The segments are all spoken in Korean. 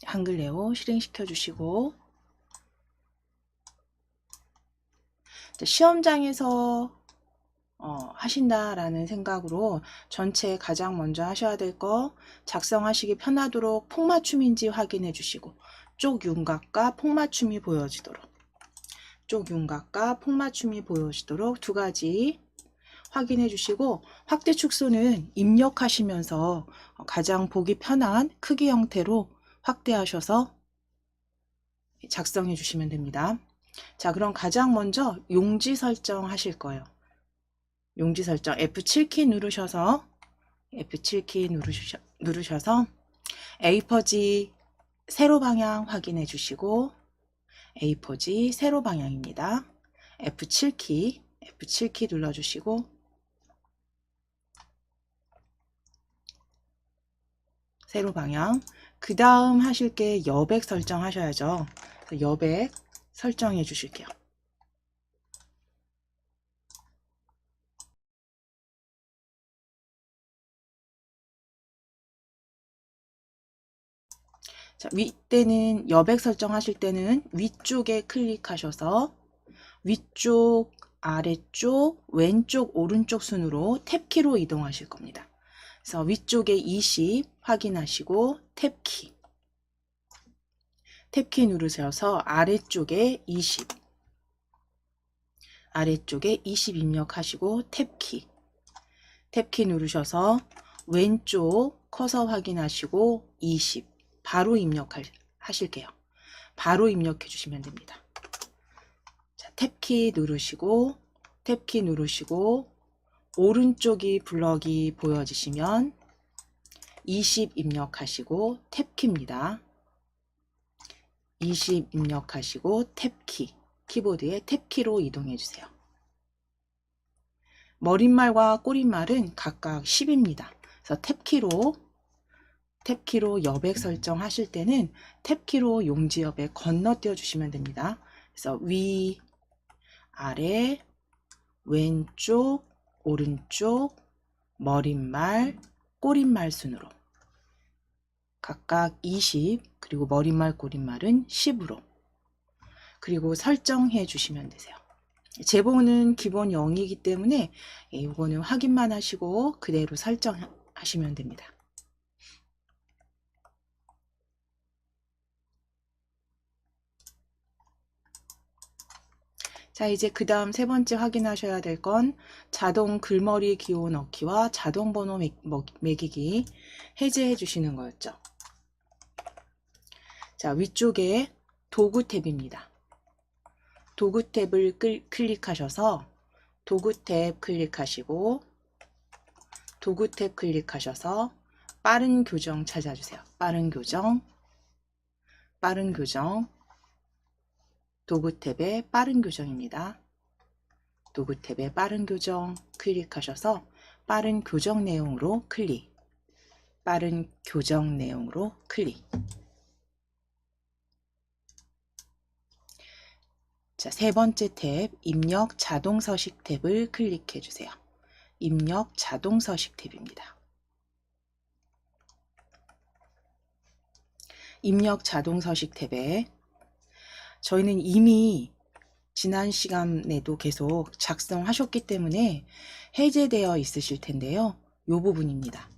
한글 네오 실행시켜 주시고, 시험장에서 하신다라는 생각으로 전체 가장 먼저 하셔야 될 거, 작성하시기 편하도록 폭맞춤인지 확인해 주시고, 쪽 윤곽과 폭맞춤이 보여지도록, 두 가지 확인해 주시고, 확대 축소는 입력하시면서 가장 보기 편한 크기 형태로 확대하셔서 작성해 주시면 됩니다. 자, 그럼 가장 먼저 용지 설정 하실 거예요. 용지 설정 F7키 누르셔서 A4지 세로 방향 확인해 주시고, A4지 세로 방향입니다. F7키 눌러주시고, 세로 방향. 그 다음 하실 게 여백 설정하셔야죠. 여백 설정해 주실게요. 자, 윗대는 여백 설정하실 때는 위쪽에 클릭하셔서 위쪽, 아래쪽, 왼쪽, 오른쪽 순으로 탭키로 이동하실 겁니다. 그래서 위쪽에 20 확인하시고 탭키 누르셔서 아래쪽에 20 입력하시고 탭키 누르셔서 왼쪽 커서 확인하시고 20 바로 입력하실게요. 바로 입력해 주시면 됩니다. 자, 탭키 누르시고 오른쪽이 블럭이 보여지시면 20 입력하시고 탭키입니다. 20 입력하시고 탭키, 키보드에 탭키로 이동해 주세요. 머릿말과 꼬릿말은 각각 10입니다. 그래서 탭키로 여백 설정하실 때는 탭키로 용지 여백 건너뛰어 주시면 됩니다. 그래서 위, 아래, 왼쪽, 오른쪽, 머릿말, 꼬릿말 순으로 각각 20, 그리고 머릿말, 꼬릿말은 10으로, 그리고 설정해 주시면 되세요. 제보는 기본 0이기 때문에 이거는 확인만 하시고 그대로 설정하시면 됩니다. 자, 이제 그 다음 세 번째 확인하셔야 될 건 자동 글머리 기호 넣기와 자동 번호 매기기 해제해 주시는 거였죠. 자, 위쪽에 도구 탭입니다. 도구 탭을 클릭하셔서 도구 탭 클릭하셔서 빠른 교정 찾아주세요. 빠른 교정, 도구 탭의 빠른 교정입니다. 도구 탭의 빠른 교정 클릭하셔서 빠른 교정 내용으로 클릭. 자, 세 번째 탭 입력 자동 서식 탭을 클릭해 주세요. 입력 자동 서식 탭입니다. 입력 자동 서식 탭에 저희는 이미 지난 시간에도 계속 작성하셨기 때문에 해제되어 있으실 텐데요. 이 부분입니다.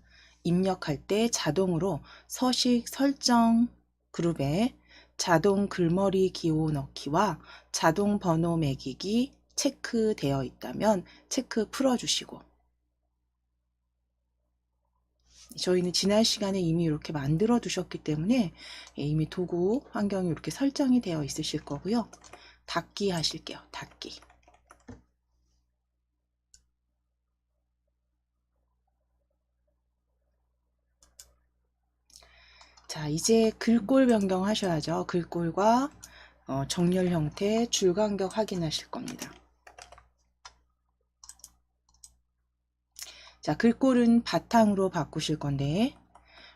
입력할 때 자동으로 서식 설정 그룹에 자동 글머리 기호 넣기와 자동 번호 매기기 체크되어 있다면 체크 풀어주시고, 저희는 지난 시간에 이미 이렇게 만들어 두셨기 때문에 이미 도구 환경이 이렇게 설정이 되어 있으실 거고요. 닫기 하실게요. 닫기. 자, 이제 글꼴 변경하셔야죠. 글꼴과 정렬 형태, 줄 간격 확인하실 겁니다. 자, 글꼴은 바탕으로 바꾸실 건데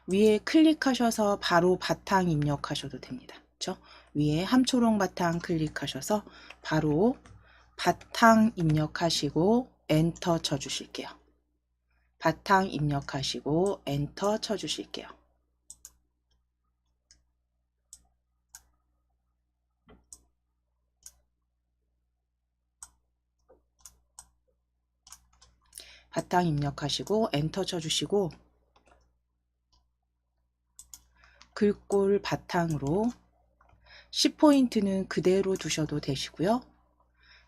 위에 클릭하셔서 바로 바탕 입력하셔도 됩니다. 그렇죠? 위에 함초롱 바탕 클릭하셔서 바로 바탕 입력하시고 엔터 쳐주실게요. 바탕 입력하시고 엔터 쳐주실게요. 바탕 입력하시고 엔터 쳐주시고 글꼴 바탕으로 10포인트는 그대로 두셔도 되시고요.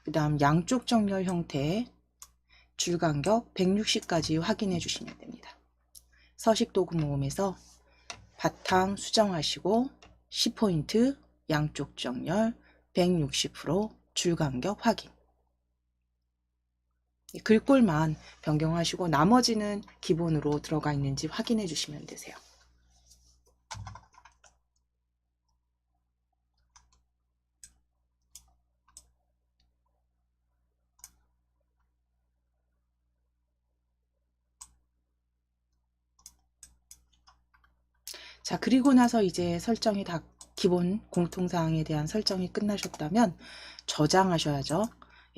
그 다음 양쪽 정렬 형태 줄간격 160까지 확인해 주시면 됩니다. 서식 도구 모음에서 바탕 수정하시고 10포인트 양쪽 정렬 160% 줄간격 확인. 글꼴만 변경하시고 나머지는 기본으로 들어가 있는지 확인해 주시면 되세요. 자, 그리고 나서 이제 설정이 다 기본 공통사항에 대한 설정이 끝나셨다면 저장하셔야죠.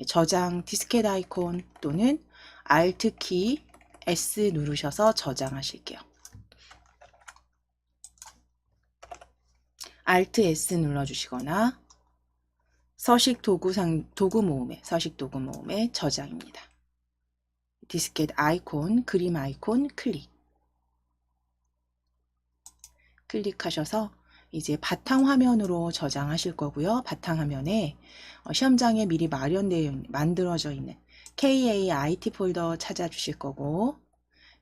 저장 디스켓 아이콘 또는 Alt 키 S 누르셔서 저장하실게요. Alt S 눌러주시거나 서식 도구 모음의 서식 도구 모음의 저장입니다. 디스켓 아이콘, 그림 아이콘 클릭하셔서 이제 바탕화면으로 저장하실 거고요. 바탕화면에 시험장에 미리 만들어져 있는 KAIT 폴더 찾아주실 거고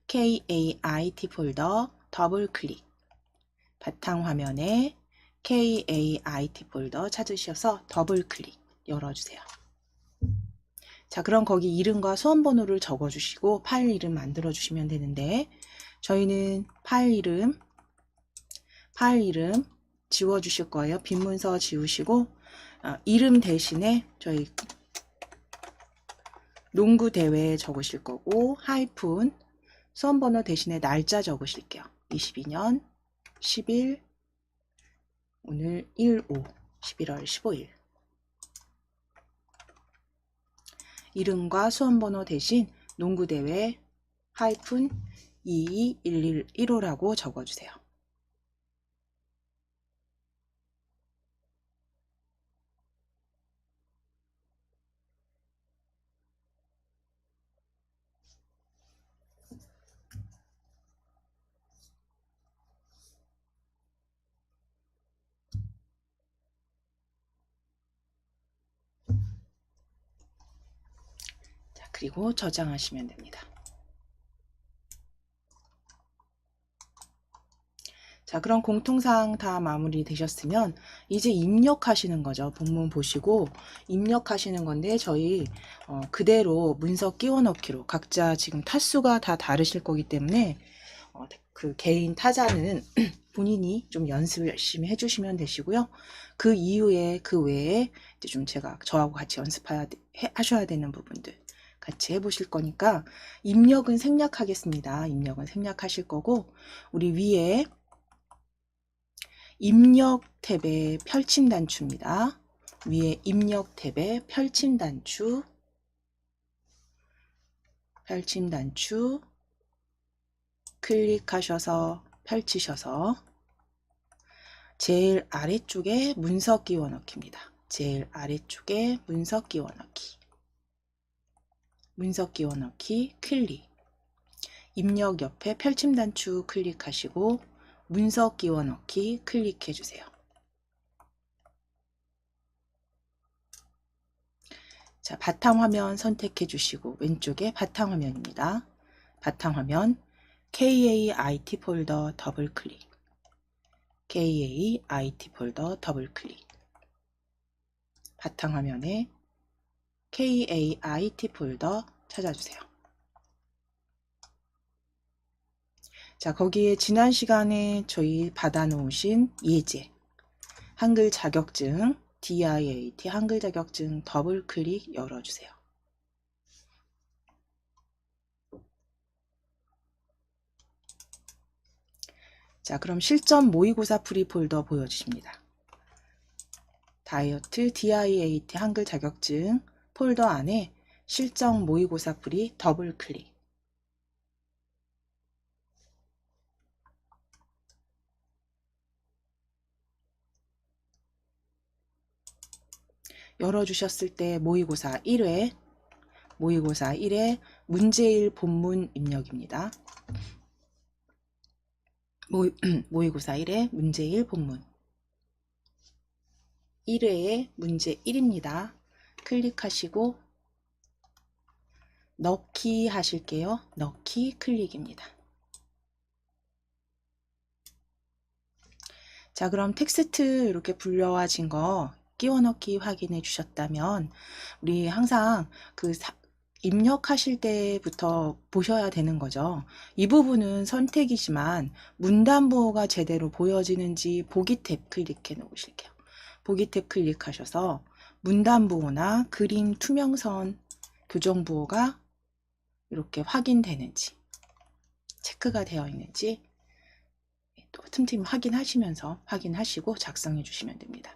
KAIT 폴더 더블 클릭 바탕화면에 KAIT 폴더 찾으셔서 더블 클릭 열어주세요. 자, 그럼 거기 이름과 수험번호를 적어주시고 파일 이름 만들어 주시면 되는데 저희는 파일 이름 지워주실 거예요. 빈 문서 지우시고 이름 대신에 저희 농구 대회 적으실 거고 하이픈 수험번호 대신에 날짜 적으실게요. 22년 10일 오늘 11월 15일 이름과 수험번호 대신 농구대회 하이픈 221115라고 적어주세요. 자, 그리고 저장하시면 됩니다. 자, 그럼 공통사항 다 마무리 되셨으면 이제 입력하시는 거죠. 본문 보시고 입력하시는 건데 저희 그대로 문서 끼워 넣기로 각자 지금 타수가 다 다르실 거기 때문에 그 개인 타자는 본인이 좀 연습을 열심히 해주시면 되시고요. 그 이후에 그 외에 이제 좀 제가 저하고 같이 하셔야 되는 부분들 같이 해보실 거니까 입력은 생략하겠습니다. 입력은 생략하실 거고 우리 위에 입력 탭에 펼침 단추입니다. 위에 입력 탭에 펼침 단추 클릭하셔서 펼치셔서 제일 아래쪽에 문서 끼워 넣기입니다. 제일 아래쪽에 문서 끼워 넣기 클릭 입력 옆에 펼침 단추 클릭하시고 문서 끼워 넣기 클릭해 주세요. 자, 바탕화면 선택해 주시고 왼쪽에 바탕화면입니다. 바탕화면 KAIT 폴더 더블 클릭 KAIT 폴더 더블 클릭 바탕화면에 KAIT 폴더 찾아주세요. 자, 거기에 지난 시간에 저희 받아놓으신 예제 한글 자격증 DIAT 한글 자격증 더블 클릭 열어주세요. 자, 그럼 실전 모의고사 풀이 폴더 보여주십니다. 다이어트 DIAT 한글 자격증 폴더 안에 실전 모의고사 풀이 더블 클릭 열어주셨을 때 모의고사 1회 모의고사 1회 문제1 본문 입력입니다. 모의고사 1회 문제1 본문 1회의 문제 1입니다. 클릭하시고 넣기 하실게요. 넣기 클릭입니다. 자, 그럼 텍스트 이렇게 불려와진 거 끼워 넣기 확인해 주셨다면 우리 항상 그 입력하실 때부터 보셔야 되는 거죠. 이 부분은 선택이지만 문단 부호가 제대로 보여지는지 보기 탭 클릭해 놓으실게요. 보기 탭 클릭하셔서 문단 부호나 그림 투명선 교정 부호가 이렇게 확인되는지 체크가 되어 있는지 또 틈틈이 확인하시면서 확인하시고 작성해 주시면 됩니다.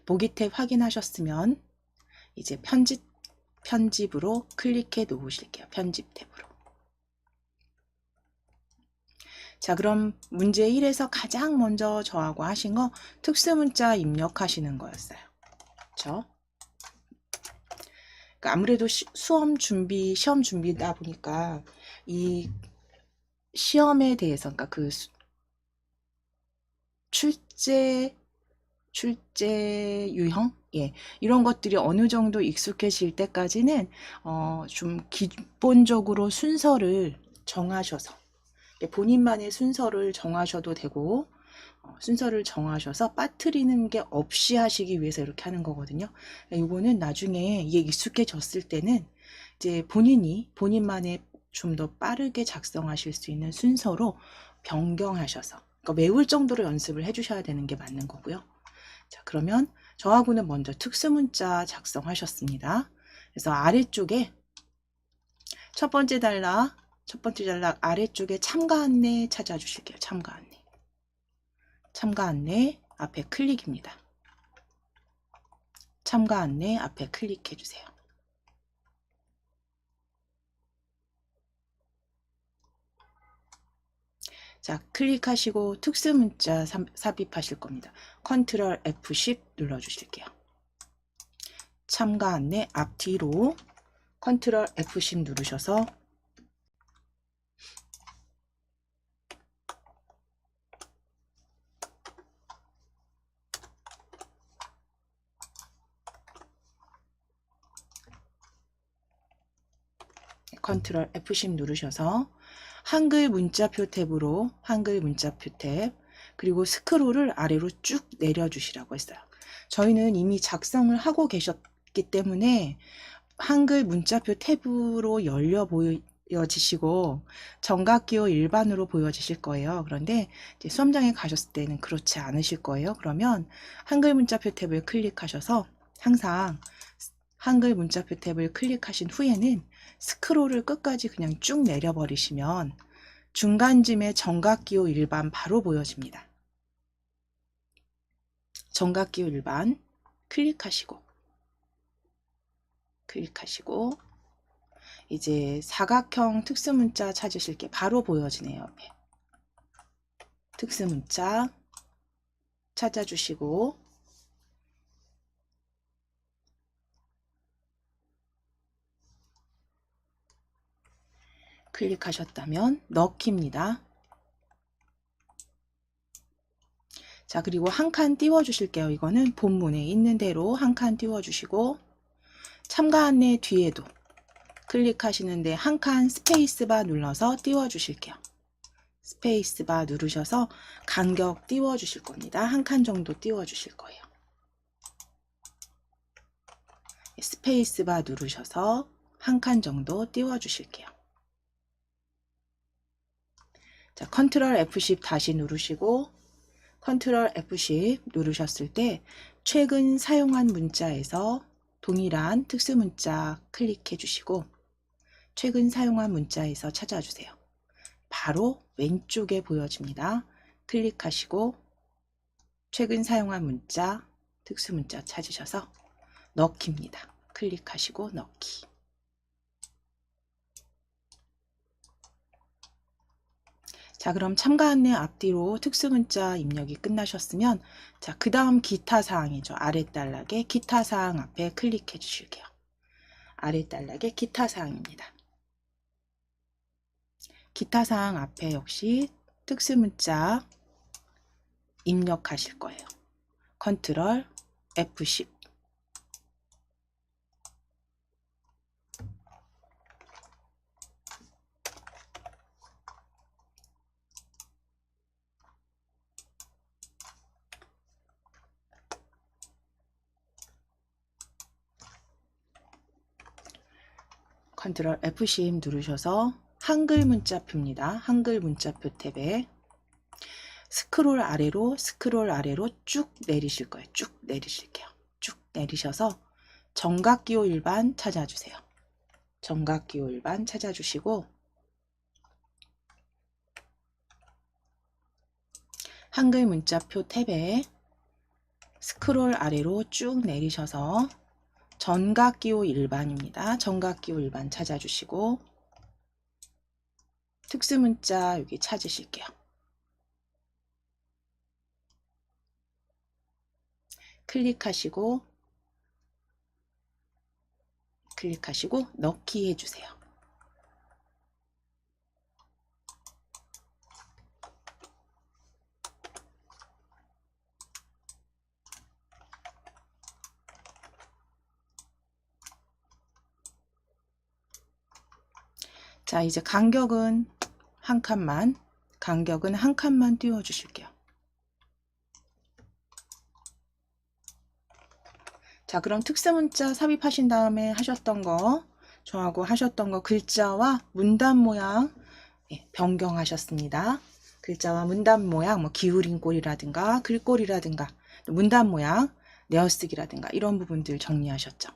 보기 탭 확인하셨으면 이제 편집으로 클릭해 놓으실게요. 편집 탭으로. 자, 그럼 문제 1에서 가장 먼저 저하고 하신 거 특수문자 입력하시는 거였어요. 그렇죠? 그러니까 아무래도 시험 준비다 보니까 이 시험에 대해서, 그러니까 그 출제 유형? 예, 이런 것들이 어느 정도 익숙해질 때까지는 좀 기본적으로 순서를 정하셔서 본인만의 순서를 정하셔도 되고 순서를 정하셔서 빠뜨리는 게 없이 하시기 위해서 이렇게 하는 거거든요. 이거는 나중에 이게 익숙해졌을 때는 이제 본인만의 좀 더 빠르게 작성하실 수 있는 순서로 변경하셔서 그러니까 외울 정도로 연습을 해주셔야 되는 게 맞는 거고요. 자, 그러면 저하고는 먼저 특수문자 작성하셨습니다. 그래서 아래쪽에 첫 번째 단락 아래쪽에 참가 안내 찾아주실게요. 참가 안내 앞에 클릭입니다. 참가 안내 앞에 클릭해 주세요. 자, 클릭하시고 특수문자 삽입하실 겁니다. 컨트롤 F10 눌러주실게요. 참가 안내 앞뒤로 컨트롤 F10 누르셔서 컨트롤 F10 누르셔서 한글 문자표 탭으로 한글 문자표 탭 그리고 스크롤을 아래로 쭉 내려주시라고 했어요. 저희는 이미 작성을 하고 계셨기 때문에 한글 문자표 탭으로 열려 보여지시고 정각기호 일반으로 보여지실 거예요. 그런데 이제 수험장에 가셨을 때는 그렇지 않으실 거예요. 그러면 한글 문자표 탭을 클릭하셔서 항상 한글 문자표 탭을 클릭하신 후에는 스크롤을 끝까지 그냥 쭉 내려버리시면 중간쯤에 정각기호 일반 바로 보여집니다. 정각기호 일반 클릭하시고 이제 사각형 특수문자 찾으실 게 바로 보여지네요. 옆에 특수문자 찾아주시고 클릭하셨다면 넣기입니다. 자, 그리고 한 칸 띄워주실게요. 이거는 본문에 있는 대로 한 칸 띄워주시고 참가 안내 뒤에도 클릭하시는데 한 칸 스페이스바 눌러서 띄워주실게요. 스페이스바 누르셔서 간격 띄워주실 겁니다. 한 칸 정도 띄워주실 거예요. 스페이스바 누르셔서 한 칸 정도 띄워주실게요. 자, 컨트롤 F10 다시 누르시고 컨트롤 F10 누르셨을 때 최근 사용한 문자에서 동일한 특수문자 클릭해 주시고 최근 사용한 문자에서 찾아주세요. 바로 왼쪽에 보여집니다. 클릭하시고 최근 사용한 문자, 특수문자 찾으셔서 넣기입니다. 클릭하시고 넣기. 자, 그럼 참가 안내 앞뒤로 특수문자 입력이 끝나셨으면 자, 그 다음 기타 사항이죠. 아래 단락에 기타 사항 앞에 클릭해 주실게요. 아래 단락에 기타 사항입니다. 기타 사항 앞에 역시 특수문자 입력하실 거예요. 컨트롤 F10. 컨트롤 F10 누르셔서 한글 문자표입니다. 한글 문자표 탭에 스크롤 아래로 쭉 내리실 거예요. 쭉 내리실게요. 쭉 내리셔서 정각기호 일반 찾아주세요. 정각기호 일반 찾아주시고 한글 문자표 탭에 스크롤 아래로 쭉 내리셔서 정각기호 일반입니다. 정각기호 일반 찾아주시고 특수문자 여기 찾으실게요. 클릭하시고 넣기 해주세요. 자, 이제 간격은 한 칸만 띄워 주실게요. 자, 그럼 특수문자 삽입하신 다음에 하셨던 거, 저하고 하셨던 거 글자와 문단 모양 변경하셨습니다. 글자와 문단 모양, 뭐 기울인 꼴이라든가 글꼴이라든가 문단 모양, 내어쓰기라든가 이런 부분들 정리하셨죠.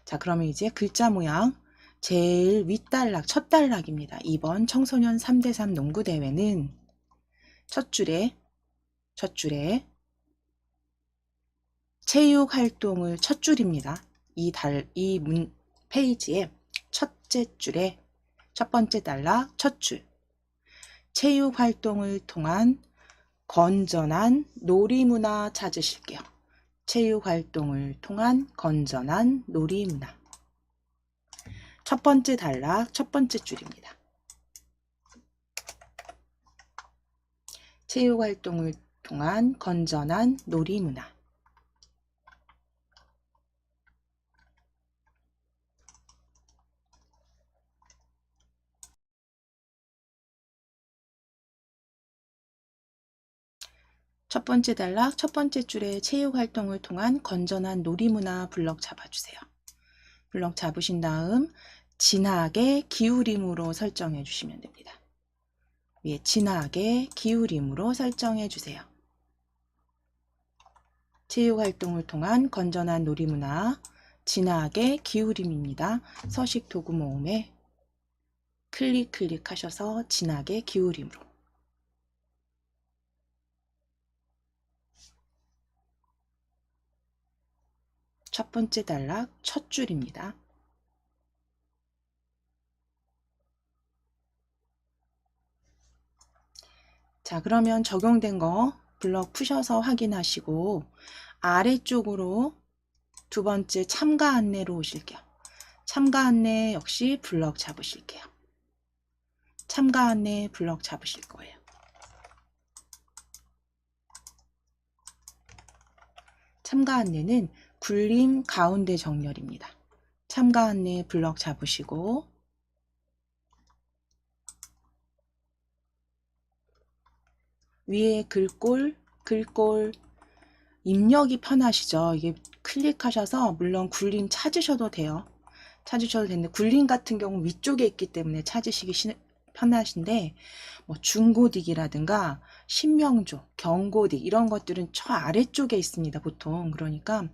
자, 그러면 이제 글자 모양 제일 윗단락, 첫 단락입니다. 2번 청소년 3대3 농구대회는 첫 줄에 체육활동을 첫 줄입니다. 이 페이지에 첫째 줄에 첫 번째 단락 첫 줄. 체육활동을 통한 건전한 놀이문화 찾으실게요. 체육활동을 통한 건전한 놀이문화. 첫 번째 단락 첫 번째 줄입니다. 체육활동을 통한 건전한 놀이문화. 첫 번째 단락 첫 번째 줄에 체육활동을 통한 건전한 놀이문화 블럭 잡아주세요. 블럭 잡으신 다음 진하게 기울임으로 설정해 주시면 됩니다. 위에 진하게 기울임으로 설정해 주세요. 체육활동을 통한 건전한 놀이문화 진하게 기울임입니다. 서식 도구 모음에 클릭하셔서 진하게 기울임으로. 첫 번째 단락 첫 줄입니다. 자, 그러면 적용된 거 블럭 푸셔서 확인하시고 아래쪽으로 두 번째 참가 안내로 오실게요. 참가 안내 역시 블럭 잡으실게요. 참가 안내 블럭 잡으실 거예요. 참가 안내는 굴림 가운데 정렬입니다. 참가 안내 블럭 잡으시고 위에 글꼴 입력이 편하시죠. 이게 클릭하셔서 물론 굴림 찾으셔도 돼요. 찾으셔도 되는데 굴림 같은 경우 위쪽에 있기 때문에 찾으시기 편하신데 뭐 중고딕이라든가 신명조, 경고딕 이런 것들은 저 아래쪽에 있습니다. 보통. 그러니까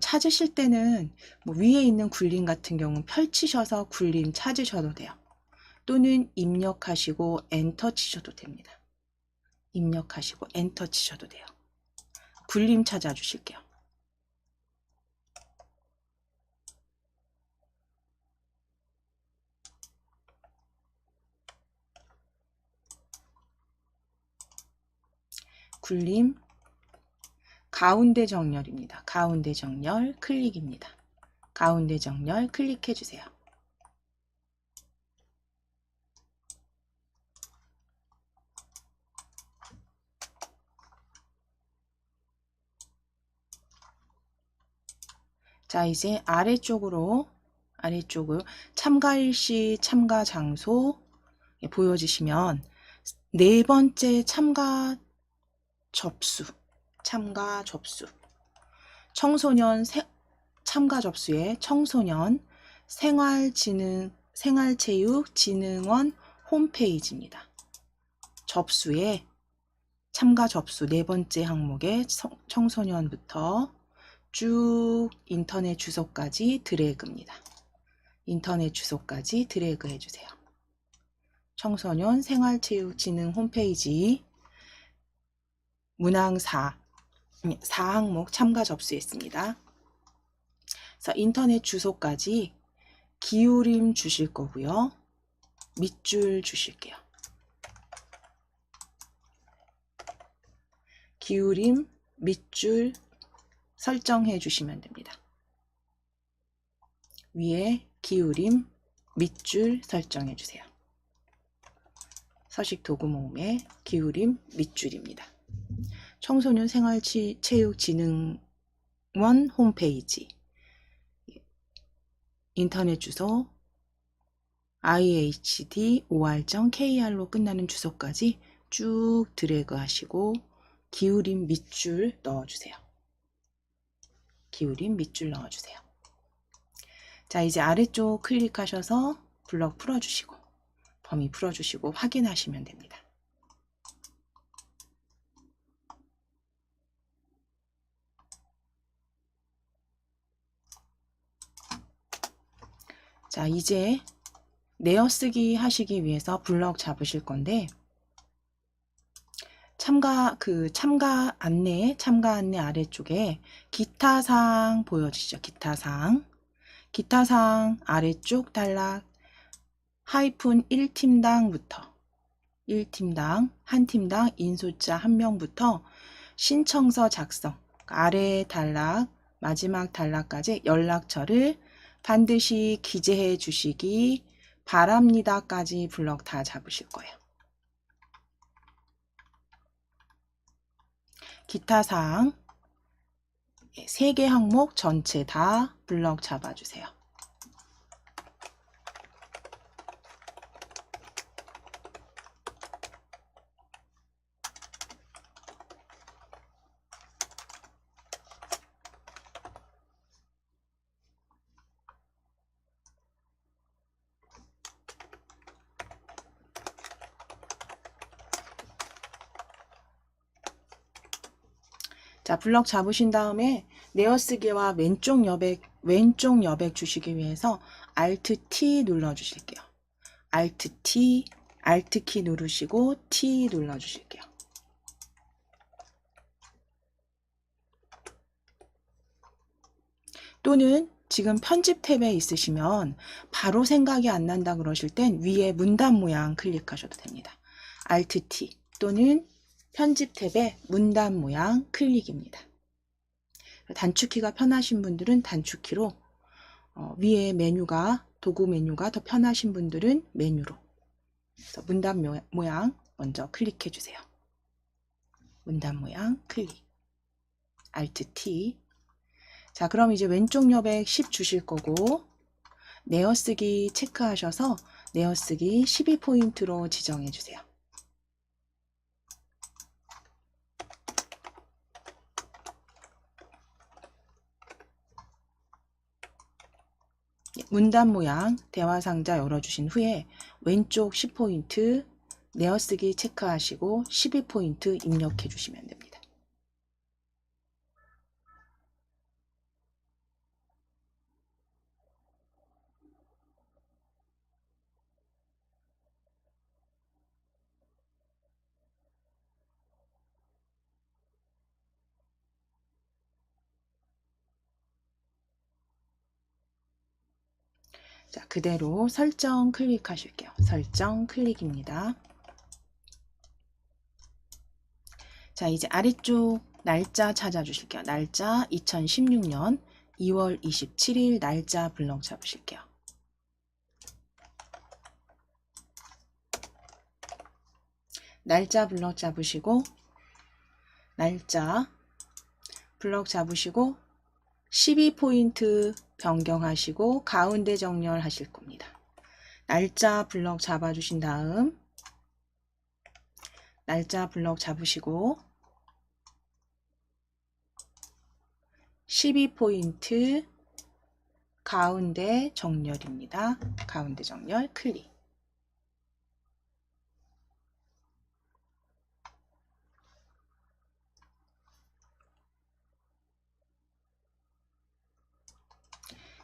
찾으실 때는 뭐 위에 있는 굴림 같은 경우 펼치셔서 굴림 찾으셔도 돼요. 또는 입력하시고 엔터 치셔도 됩니다. 입력하시고 엔터 치셔도 돼요. 굴림 찾아주실게요. 굴림 가운데 정렬입니다. 가운데 정렬 클릭입니다. 가운데 정렬 클릭해 주세요. 자, 이제 아래쪽으로 참가일시, 참가 장소 보여지시면 네 번째 참가 접수, 참가 접수에 청소년 생활체육진흥원 홈페이지입니다. 접수에 참가 접수 네 번째 항목에 청소년부터 쭉 인터넷 주소까지 드래그입니다. 인터넷 주소까지 드래그 해주세요. 청소년 생활체육진흥 홈페이지 문항 4항목 참가 접수했습니다. 그래서 인터넷 주소까지 기울임 주실 거고요. 밑줄 주실게요. 기울임, 밑줄 설정해 주시면 됩니다. 위에 기울임, 밑줄 설정해 주세요. 서식 도구 모음의 기울임, 밑줄입니다. 청소년 생활체육진흥원 홈페이지 인터넷 주소 ihd.or.kr로 끝나는 주소까지 쭉 드래그 하시고 기울임 밑줄 넣어주세요. 기울임 밑줄 넣어주세요. 자, 이제 아래쪽 클릭하셔서 블럭 풀어주시고 범위 풀어주시고 확인하시면 됩니다. 자, 이제 내어쓰기 하시기 위해서 블럭 잡으실 건데 참가 안내 아래쪽에 기타 사항 보여지죠. 기타 사항 아래쪽 단락 하이픈 1팀당부터 1팀당 한 팀당 인솔자 1명부터 신청서 작성 아래 단락 마지막 단락까지 연락처를 반드시 기재해 주시기 바랍니다까지 블럭 다 잡으실 거예요. 기타 사항 3개 항목 전체 다 블럭 잡아주세요. 자, 블럭 잡으신 다음에 내어쓰기와 왼쪽 여백 주시기 위해서 Alt T 눌러 주실게요. Alt 키 누르시고 T 눌러 주실게요. 또는 지금 편집 탭에 있으시면 바로 생각이 안 난다 그러실 땐 위에 문단 모양 클릭하셔도 됩니다. Alt T 또는 편집 탭에 문단 모양 클릭입니다. 단축키가 편하신 분들은 단축키로 위에 도구 메뉴가 더 편하신 분들은 메뉴로 그래서 문단 모양 먼저 클릭해 주세요. 문단 모양 클릭 Alt T. 자, 그럼 이제 왼쪽 여백 10 주실 거고 내어쓰기 체크하셔서 내어쓰기 12포인트로 지정해 주세요. 문단 모양 대화 상자 열어주신 후에 왼쪽 10포인트 내어쓰기 체크하시고 12포인트 입력해 주시면 됩니다. 자, 그대로 설정 클릭하실게요. 설정 클릭입니다. 자, 이제 아래쪽 날짜 찾아주실게요. 날짜 2016년 2월 27일 날짜 블럭 잡으실게요. 날짜 블럭 잡으시고 날짜 블럭 잡으시고 12포인트 변경하시고 가운데 정렬하실 겁니다. 날짜 블럭 잡아주신 다음 날짜 블럭 잡으시고 12포인트 가운데 정렬입니다. 가운데 정렬 클릭.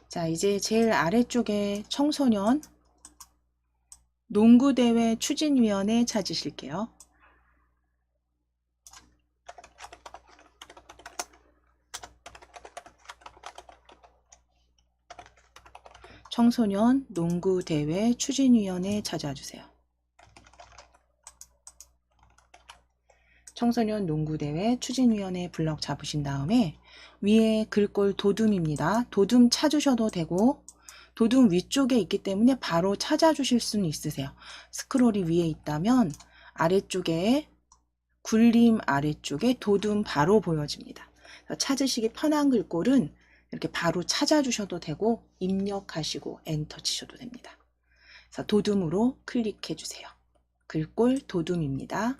자, 이제 제일 아래쪽에 청소년 농구대회 추진위원회 찾으실게요. 청소년 농구대회 추진위원회 찾아주세요. 청소년 농구대회 추진위원회 블럭 잡으신 다음에 위에 글꼴 도둠입니다. 도둠 찾으셔도 되고 도둠 위쪽에 있기 때문에 바로 찾아주실 수는 있으세요. 스크롤이 위에 있다면 아래쪽에 굴림 아래쪽에 도둠 바로 보여집니다. 찾으시기 편한 글꼴은 이렇게 바로 찾아주셔도 되고 입력하시고 엔터 치셔도 됩니다. 그래서 도둠으로 클릭해 주세요. 글꼴 도둠입니다.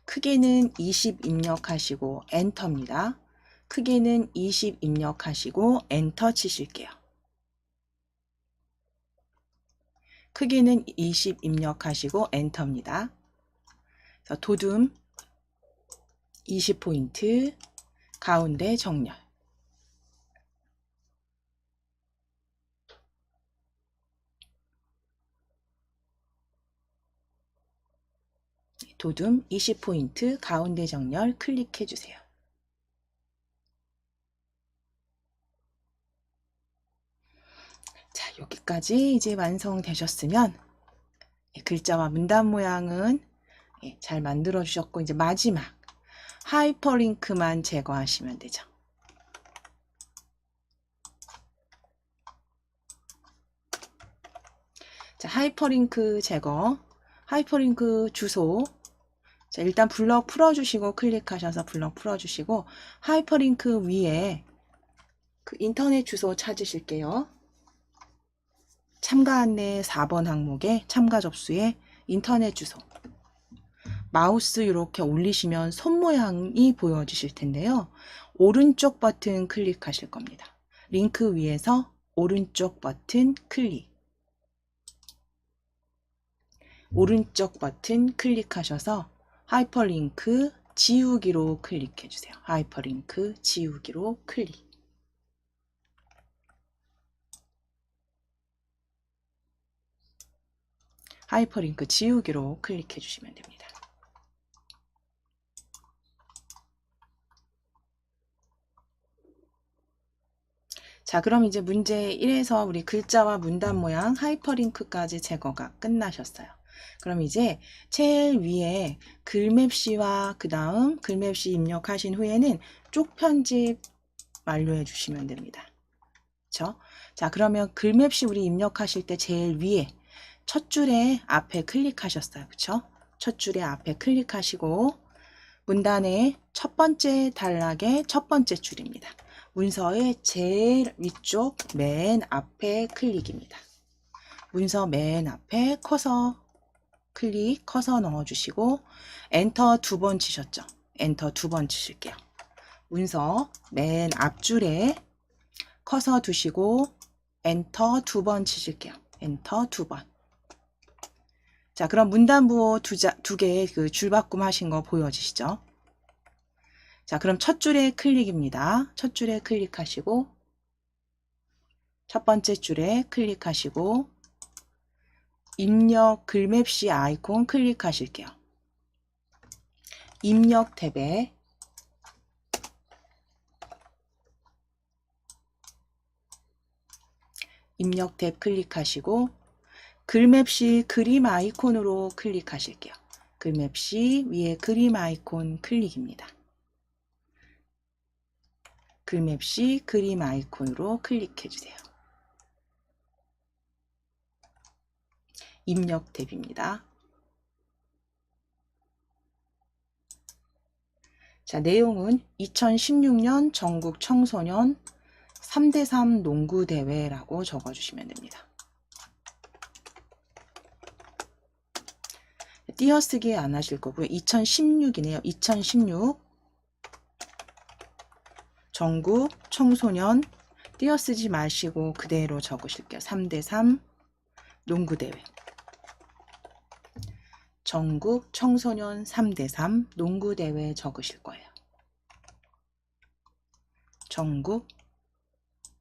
크기는 20 입력하시고 엔터입니다. 크기는 20 입력하시고 엔터 치실게요. 크기는 20 입력하시고 엔터입니다. 그래서 도둠 20포인트 가운데 정렬. 도둠 20포인트 가운데 정렬 클릭해 주세요. 자, 여기까지 이제 완성되셨으면 글자와 문단 모양은 잘 만들어 주셨고 이제 마지막 하이퍼링크만 제거하시면 되죠. 자, 하이퍼링크 제거, 하이퍼링크 주소. 자, 일단 블럭 풀어주시고 클릭하셔서 블럭 풀어주시고 하이퍼링크 위에 그 인터넷 주소 찾으실게요. 참가 안내 4번 항목에 참가 접수에 인터넷 주소. 마우스 이렇게 올리시면 손 모양이 보여지실 텐데요. 오른쪽 버튼 클릭하실 겁니다. 링크 위에서 오른쪽 버튼 클릭. 오른쪽 버튼 클릭하셔서 하이퍼링크 지우기로 클릭해 주세요. 하이퍼링크 지우기로 클릭. 하이퍼링크 지우기로 클릭해 주시면 됩니다. 자, 그럼 이제 문제 1에서 우리 글자와 문단 모양 하이퍼링크까지 제거가 끝나셨어요. 그럼 이제 제일 위에 글맵시와 그 다음 글맵시 입력하신 후에는 쪽 편집 완료해 주시면 됩니다. 그렇죠? 자, 그러면 글맵시 우리 입력하실 때 제일 위에 첫 줄에 앞에 클릭하셨어요. 그렇죠? 첫 줄에 앞에 클릭하시고 문단의 첫 번째 단락의 첫 번째 줄입니다. 문서의 제일 위쪽 맨 앞에 클릭입니다. 문서 맨 앞에 커서 클릭, 커서 넣어주시고 엔터 2번 치셨죠? 엔터 2번 치실게요. 문서 맨 앞줄에 커서 두시고 엔터 2번 치실게요. 엔터 2번. 자, 그럼 문단부호 두 개 그 줄바꿈 하신 거 보여지시죠? 자, 그럼 첫 줄에 클릭입니다. 첫 줄에 클릭하시고 첫 번째 줄에 클릭하시고 입력 글맵시 아이콘 클릭하실게요. 입력 탭에 입력 탭 클릭하시고 글맵시 그림 아이콘으로 클릭하실게요. 글맵시 위에 그림 아이콘 클릭입니다. 글맵시 그림 아이콘으로 클릭해 주세요. 입력 탭입니다. 자, 내용은 2016년 전국 청소년 3대3 농구대회라고 적어주시면 됩니다. 띄어쓰기 안 하실 거고요. 2016이네요. 2016 전국 청소년 띄어쓰지 마시고 그대로 적으실게요. 3대3 농구대회. 전국 청소년 3대3 농구대회 적으실 거예요. 전국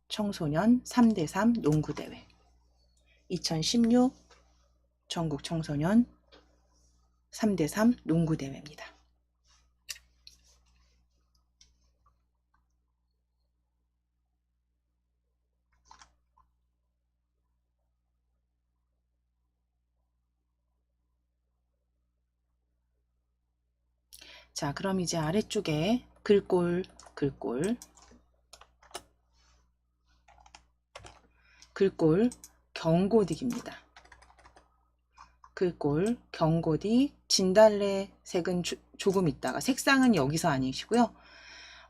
청소년 3대3 농구대회. 2016 전국 청소년 3대3 농구대회입니다. 자, 그럼 이제 아래쪽에 글꼴 경고딕입니다. 글꼴 경고딕 진달래 색은 조금 있다가 색상은 여기서 아니시고요.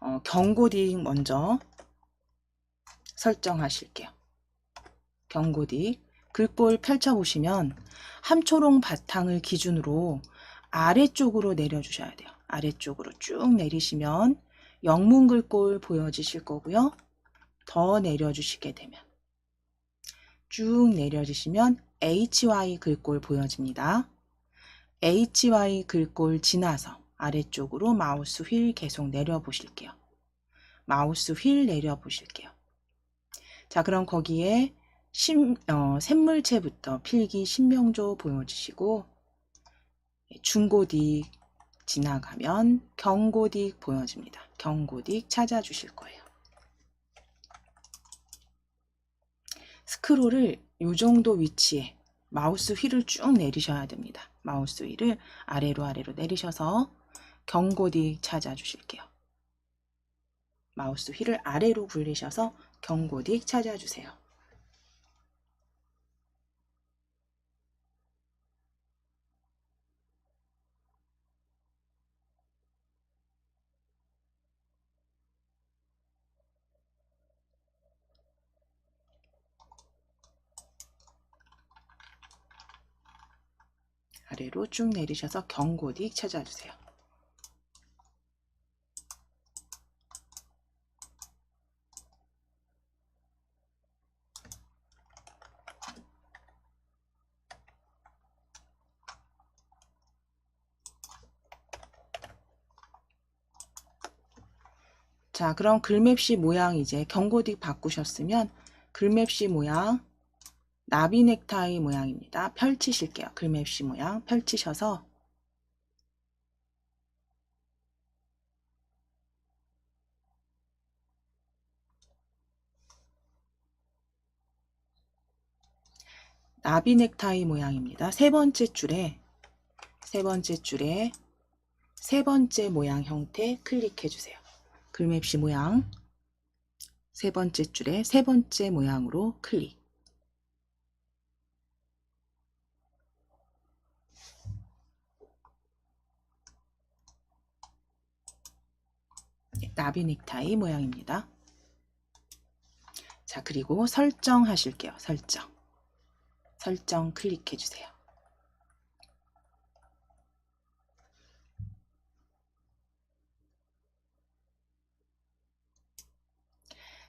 경고딕 먼저 설정하실게요. 경고딕 글꼴 펼쳐보시면 함초롱 바탕을 기준으로 아래쪽으로 내려주셔야 돼요. 아래쪽으로 쭉 내리시면 영문 글꼴 보여지실 거고요. 더 내려주시게 되면 쭉 내려주시면 HY 글꼴 보여집니다. HY 글꼴 지나서 아래쪽으로 마우스 휠 계속 내려보실게요. 마우스 휠 내려보실게요. 자, 그럼 거기에 샘물체부터 필기 신명조 보여주시고 중고딕 지나가면 경고딕 보여집니다. 경고딕 찾아주실 거예요. 스크롤을 이 정도 위치에 마우스 휠을 쭉 내리셔야 됩니다. 마우스 휠을 아래로 내리셔서 경고딕 찾아주실게요. 마우스 휠을 아래로 굴리셔서 경고딕 찾아주세요. 아래로 쭉 내리셔서 경고딕 찾아주세요. 자, 그럼 글맵시 모양 이제 경고딕 바꾸셨으면 글맵시 모양 나비 넥타이 모양입니다. 펼치실게요. 글맵시 모양 펼치셔서 나비 넥타이 모양입니다. 세 번째 줄에 세 번째 모양 형태 클릭해 주세요. 글맵시 모양 세 번째 줄에 세 번째 모양으로 클릭. 나비 넥타이 모양입니다. 자, 그리고 설정하실게요. 설정 클릭해 주세요.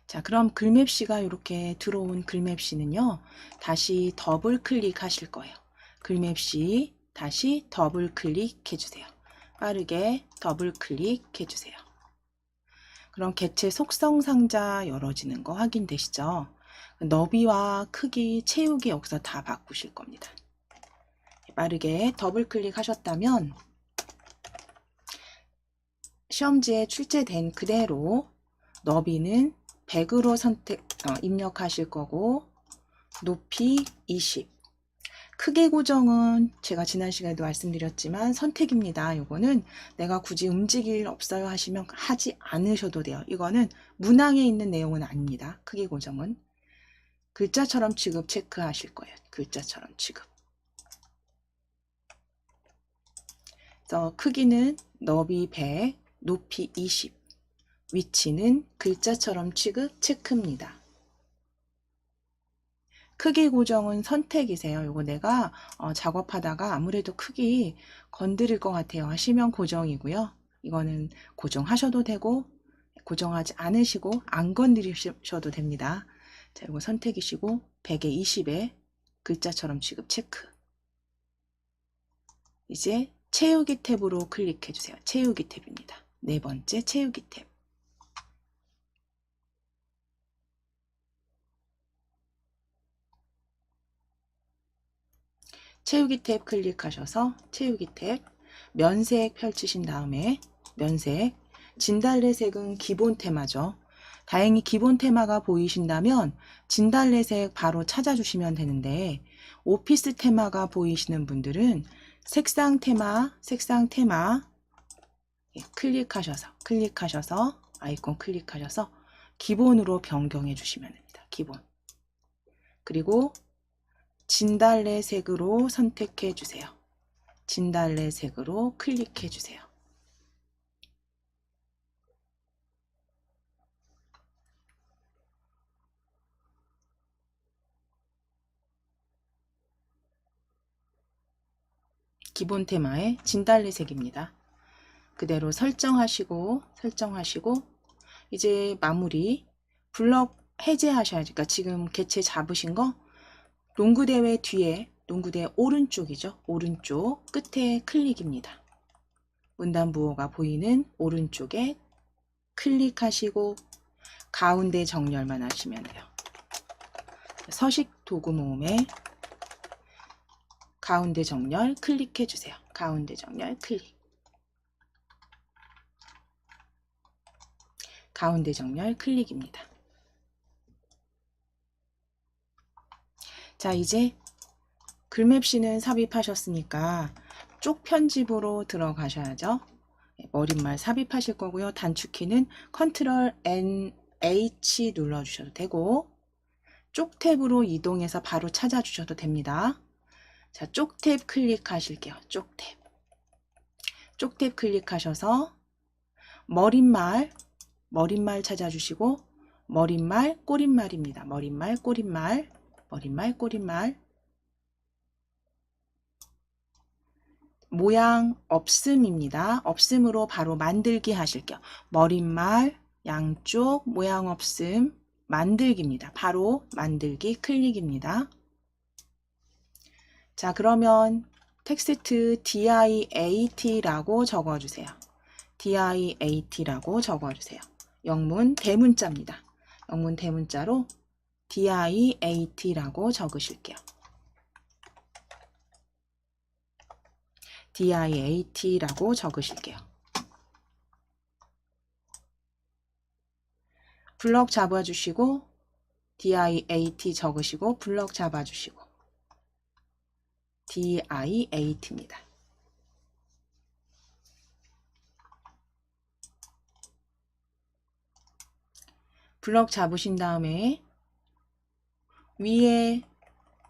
자, 그럼 글맵시가 이렇게 들어온 글맵시는요, 다시 더블 클릭하실 거예요. 글맵시 다시 더블 클릭해 주세요. 빠르게 더블 클릭해 주세요. 그럼 개체 속성 상자 열어지는 거 확인되시죠? 너비와 크기 채우기 여기서 다 바꾸실 겁니다. 빠르게 더블 클릭하셨다면 시험지에 출제된 그대로 너비는 100으로 입력하실 거고 높이 20, 크기 고정은 제가 지난 시간에도 말씀드렸지만 선택입니다. 요거는 내가 굳이 움직일 일 없어요 하시면 하지 않으셔도 돼요. 이거는 문항에 있는 내용은 아닙니다. 크기 고정은. 글자처럼 취급 체크하실 거예요. 글자처럼 취급. 그래서 크기는 너비 100, 높이 20, 위치는 글자처럼 취급 체크입니다. 크기 고정은 선택이세요. 요거 내가 작업하다가 아무래도 크기 건드릴 것 같아요 하시면 고정이고요. 이거는 고정하셔도 되고 고정하지 않으시고 안 건드리셔도 됩니다. 자, 이거 선택이시고 100에 20에 글자처럼 취급 체크. 이제 채우기 탭으로 클릭해 주세요. 채우기 탭입니다. 네 번째 채우기 탭. 채우기 탭 클릭하셔서 채우기 탭 면색 펼치신 다음에 면색 진달래색은 기본 테마죠. 다행히 기본 테마가 보이신다면 진달래색 바로 찾아주시면 되는데 오피스 테마가 보이시는 분들은 색상 테마 클릭하셔서 아이콘 클릭하셔서 기본으로 변경해 주시면 됩니다. 기본. 그리고 진달래색으로 선택해 주세요. 진달래색으로 클릭해 주세요. 기본 테마의 진달래색입니다. 그대로 설정하시고 이제 마무리 블럭 해제하셔야지. 그러니까 지금 개체 잡으신 거 농구대회 뒤에 농구대 오른쪽이죠. 오른쪽 끝에 클릭입니다. 문단부호가 보이는 오른쪽에 클릭하시고 가운데 정렬만 하시면 돼요. 서식 도구 모음에 가운데 정렬 클릭해 주세요. 가운데 정렬 클릭. 가운데 정렬 클릭입니다. 자, 이제 글맵시는 삽입하셨으니까 쪽 편집으로 들어가셔야죠. 머릿말 삽입하실 거고요. 단축키는 컨트롤 N H 눌러주셔도 되고 쪽 탭으로 이동해서 바로 찾아주셔도 됩니다. 자, 쪽 탭 클릭하실게요. 쪽 탭. 쪽 탭 클릭하셔서 머릿말 찾아주시고 머릿말 꼬릿말입니다. 머릿말 꼬릿말 모양 없음입니다. 없음으로 바로 만들기 하실게요. 머릿말 양쪽 모양 없음 만들기입니다. 바로 만들기 클릭입니다. 자, 그러면 텍스트 DIAT라고 적어주세요. DIAT라고 적어주세요. 영문 대문자입니다. 영문 대문자로 DIAT라고 적으실게요. DIAT라고 적으실게요. 블럭 잡아주시고 DIAT 적으시고 블럭 잡아주시고 DIAT입니다. 블럭 잡으신 다음에 위에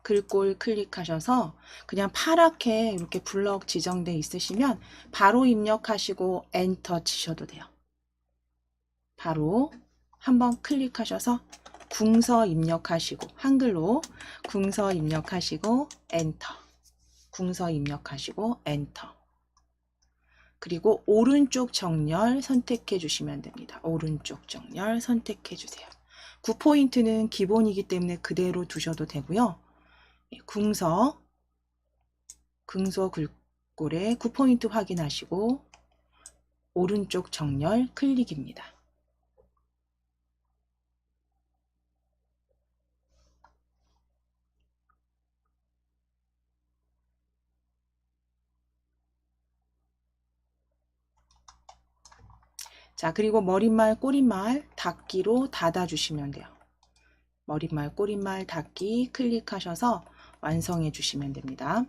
글꼴 클릭하셔서 그냥 파랗게 이렇게 블럭 지정돼 있으시면 바로 입력하시고 엔터 치셔도 돼요. 바로 한번 클릭하셔서 궁서 입력하시고 한글로 궁서 입력하시고 엔터. 궁서 입력하시고 엔터. 그리고 오른쪽 정렬 선택해 주시면 됩니다. 오른쪽 정렬 선택해 주세요. 9포인트는 기본이기 때문에 그대로 두셔도 되고요. 궁서 글꼴에 9포인트 확인하시고 오른쪽 정렬 클릭입니다. 자, 그리고 머릿말 꼬릿말 닫기로 닫아주시면 돼요. 머릿말 꼬릿말 닫기 클릭하셔서 완성해 주시면 됩니다.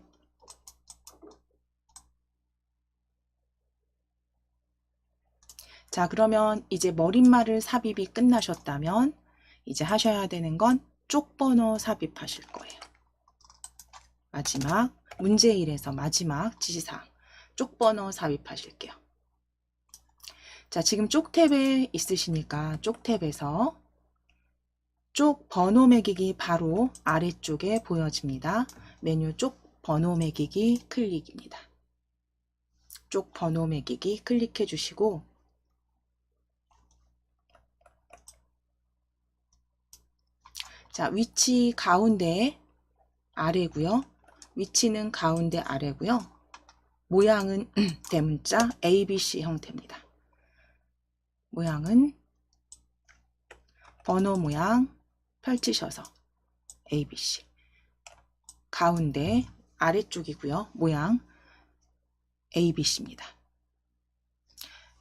자, 그러면 이제 머릿말을 삽입이 끝나셨다면 이제 하셔야 되는 건 쪽번호 삽입하실 거예요. 마지막 문제 1에서 마지막 지시사항 쪽번호 삽입하실게요. 자, 지금 쪽 탭에 있으시니까 쪽 탭에서 쪽 번호 매기기 바로 아래쪽에 보여집니다. 메뉴 쪽 번호 매기기 클릭입니다. 쪽 번호 매기기 클릭해 주시고 자, 위치 가운데 아래고요. 위치는 가운데 아래고요. 모양은 대문자 ABC 형태입니다. 모양은 번호 모양 펼치셔서 ABC 가운데 아래쪽이고요. 모양 ABC입니다.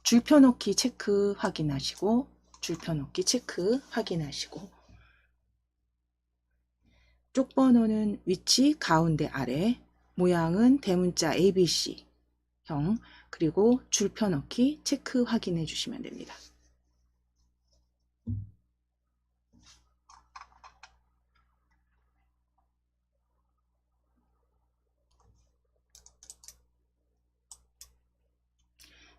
줄표 놓기 체크 확인하시고 줄표 놓기 체크 확인하시고 쪽 번호는 위치 가운데 아래 모양은 대문자 ABC 형 그리고 줄표 넣기 체크 확인해 주시면 됩니다.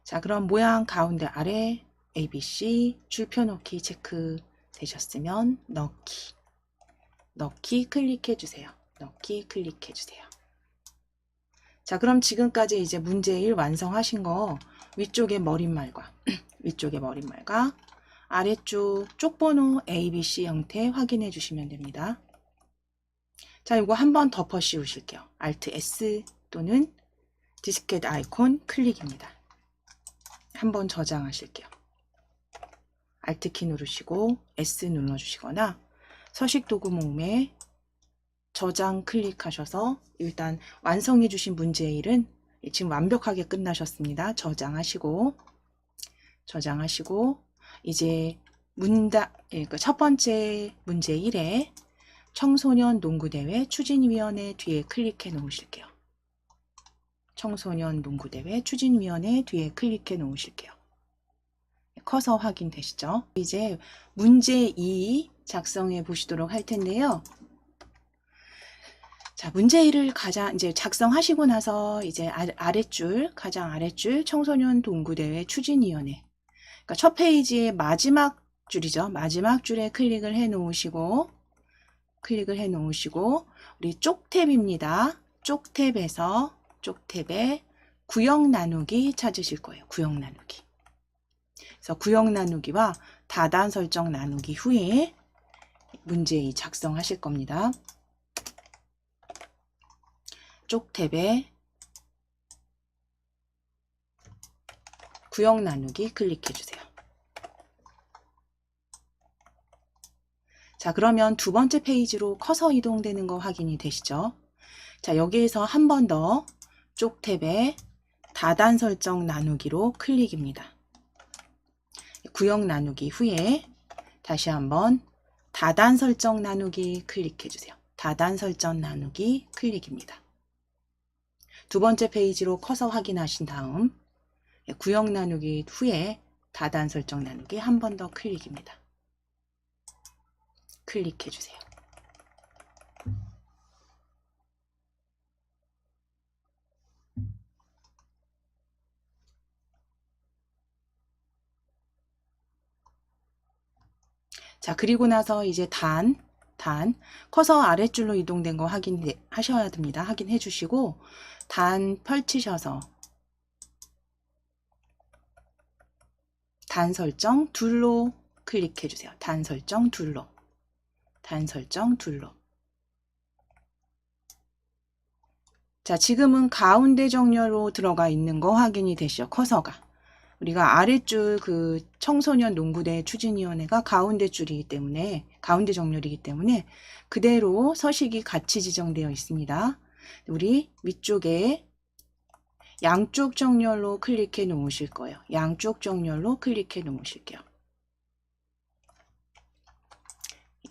자, 그럼 모양 가운데 아래 ABC 줄표 넣기 체크 되셨으면 넣기 클릭해 주세요. 넣기 클릭해 주세요. 자, 그럼 지금까지 이제 문제 1 완성하신 거 위쪽의 머릿말과 위쪽의 머릿말과 아래쪽 쪽번호 ABC 형태 확인해 주시면 됩니다. 자, 이거 한번 덮어 씌우실게요. Alt S 또는 디스켓 아이콘 클릭입니다. 한번 저장하실게요. Alt 키 누르시고 S 눌러주시거나 서식 도구 목매 저장 클릭하셔서 일단 완성해 주신 문제 1은 지금 완벽하게 끝나셨습니다. 저장하시고 이제 첫 번째 문제 1에 청소년 농구대회 추진위원회 뒤에 클릭해 놓으실게요. 청소년 농구대회 추진위원회 뒤에 클릭해 놓으실게요. 커서 확인되시죠? 이제 문제 2 작성해 보시도록 할 텐데요. 자, 문제 1을 이제 작성하시고 나서 이제 가장 아랫줄 청소년 동구대회 추진위원회. 그러니까 첫 페이지의 마지막 줄이죠. 마지막 줄에 클릭을 해 놓으시고, 우리 쪽 탭입니다. 쪽 탭에 구역 나누기 찾으실 거예요. 구역 나누기. 그래서 구역 나누기와 다단 설정 나누기 후에 문제 2 작성하실 겁니다. 쪽 탭에 구역 나누기 클릭해 주세요. 자, 그러면 두 번째 페이지로 커서 이동되는 거 확인이 되시죠? 자, 여기에서 한 번 더 쪽 탭에 다단 설정 나누기로 클릭입니다. 구역 나누기 후에 다시 한번 다단 설정 나누기 클릭해 주세요. 다단 설정 나누기 클릭입니다. 두 번째 페이지로 커서 확인하신 다음 구역 나누기 후에 다단 설정 나누기 한 번 더 클릭입니다. 클릭해 주세요. 자, 그리고 나서 이제 커서 아랫줄로 이동된 거 확인하셔야 됩니다. 확인해 주시고 단 펼치셔서 단 설정 둘로 클릭해 주세요. 단 설정 둘로. 자, 지금은 가운데 정렬로 들어가 있는 거 확인이 되시죠? 커서가. 우리가 아랫줄 그 청소년 농구대 추진위원회가 가운데 줄이기 때문에 가운데 정렬이기 때문에 그대로 서식이 같이 지정되어 있습니다. 우리 위쪽에 양쪽 정렬로 클릭해 놓으실 거예요. 양쪽 정렬로 클릭해 놓으실게요.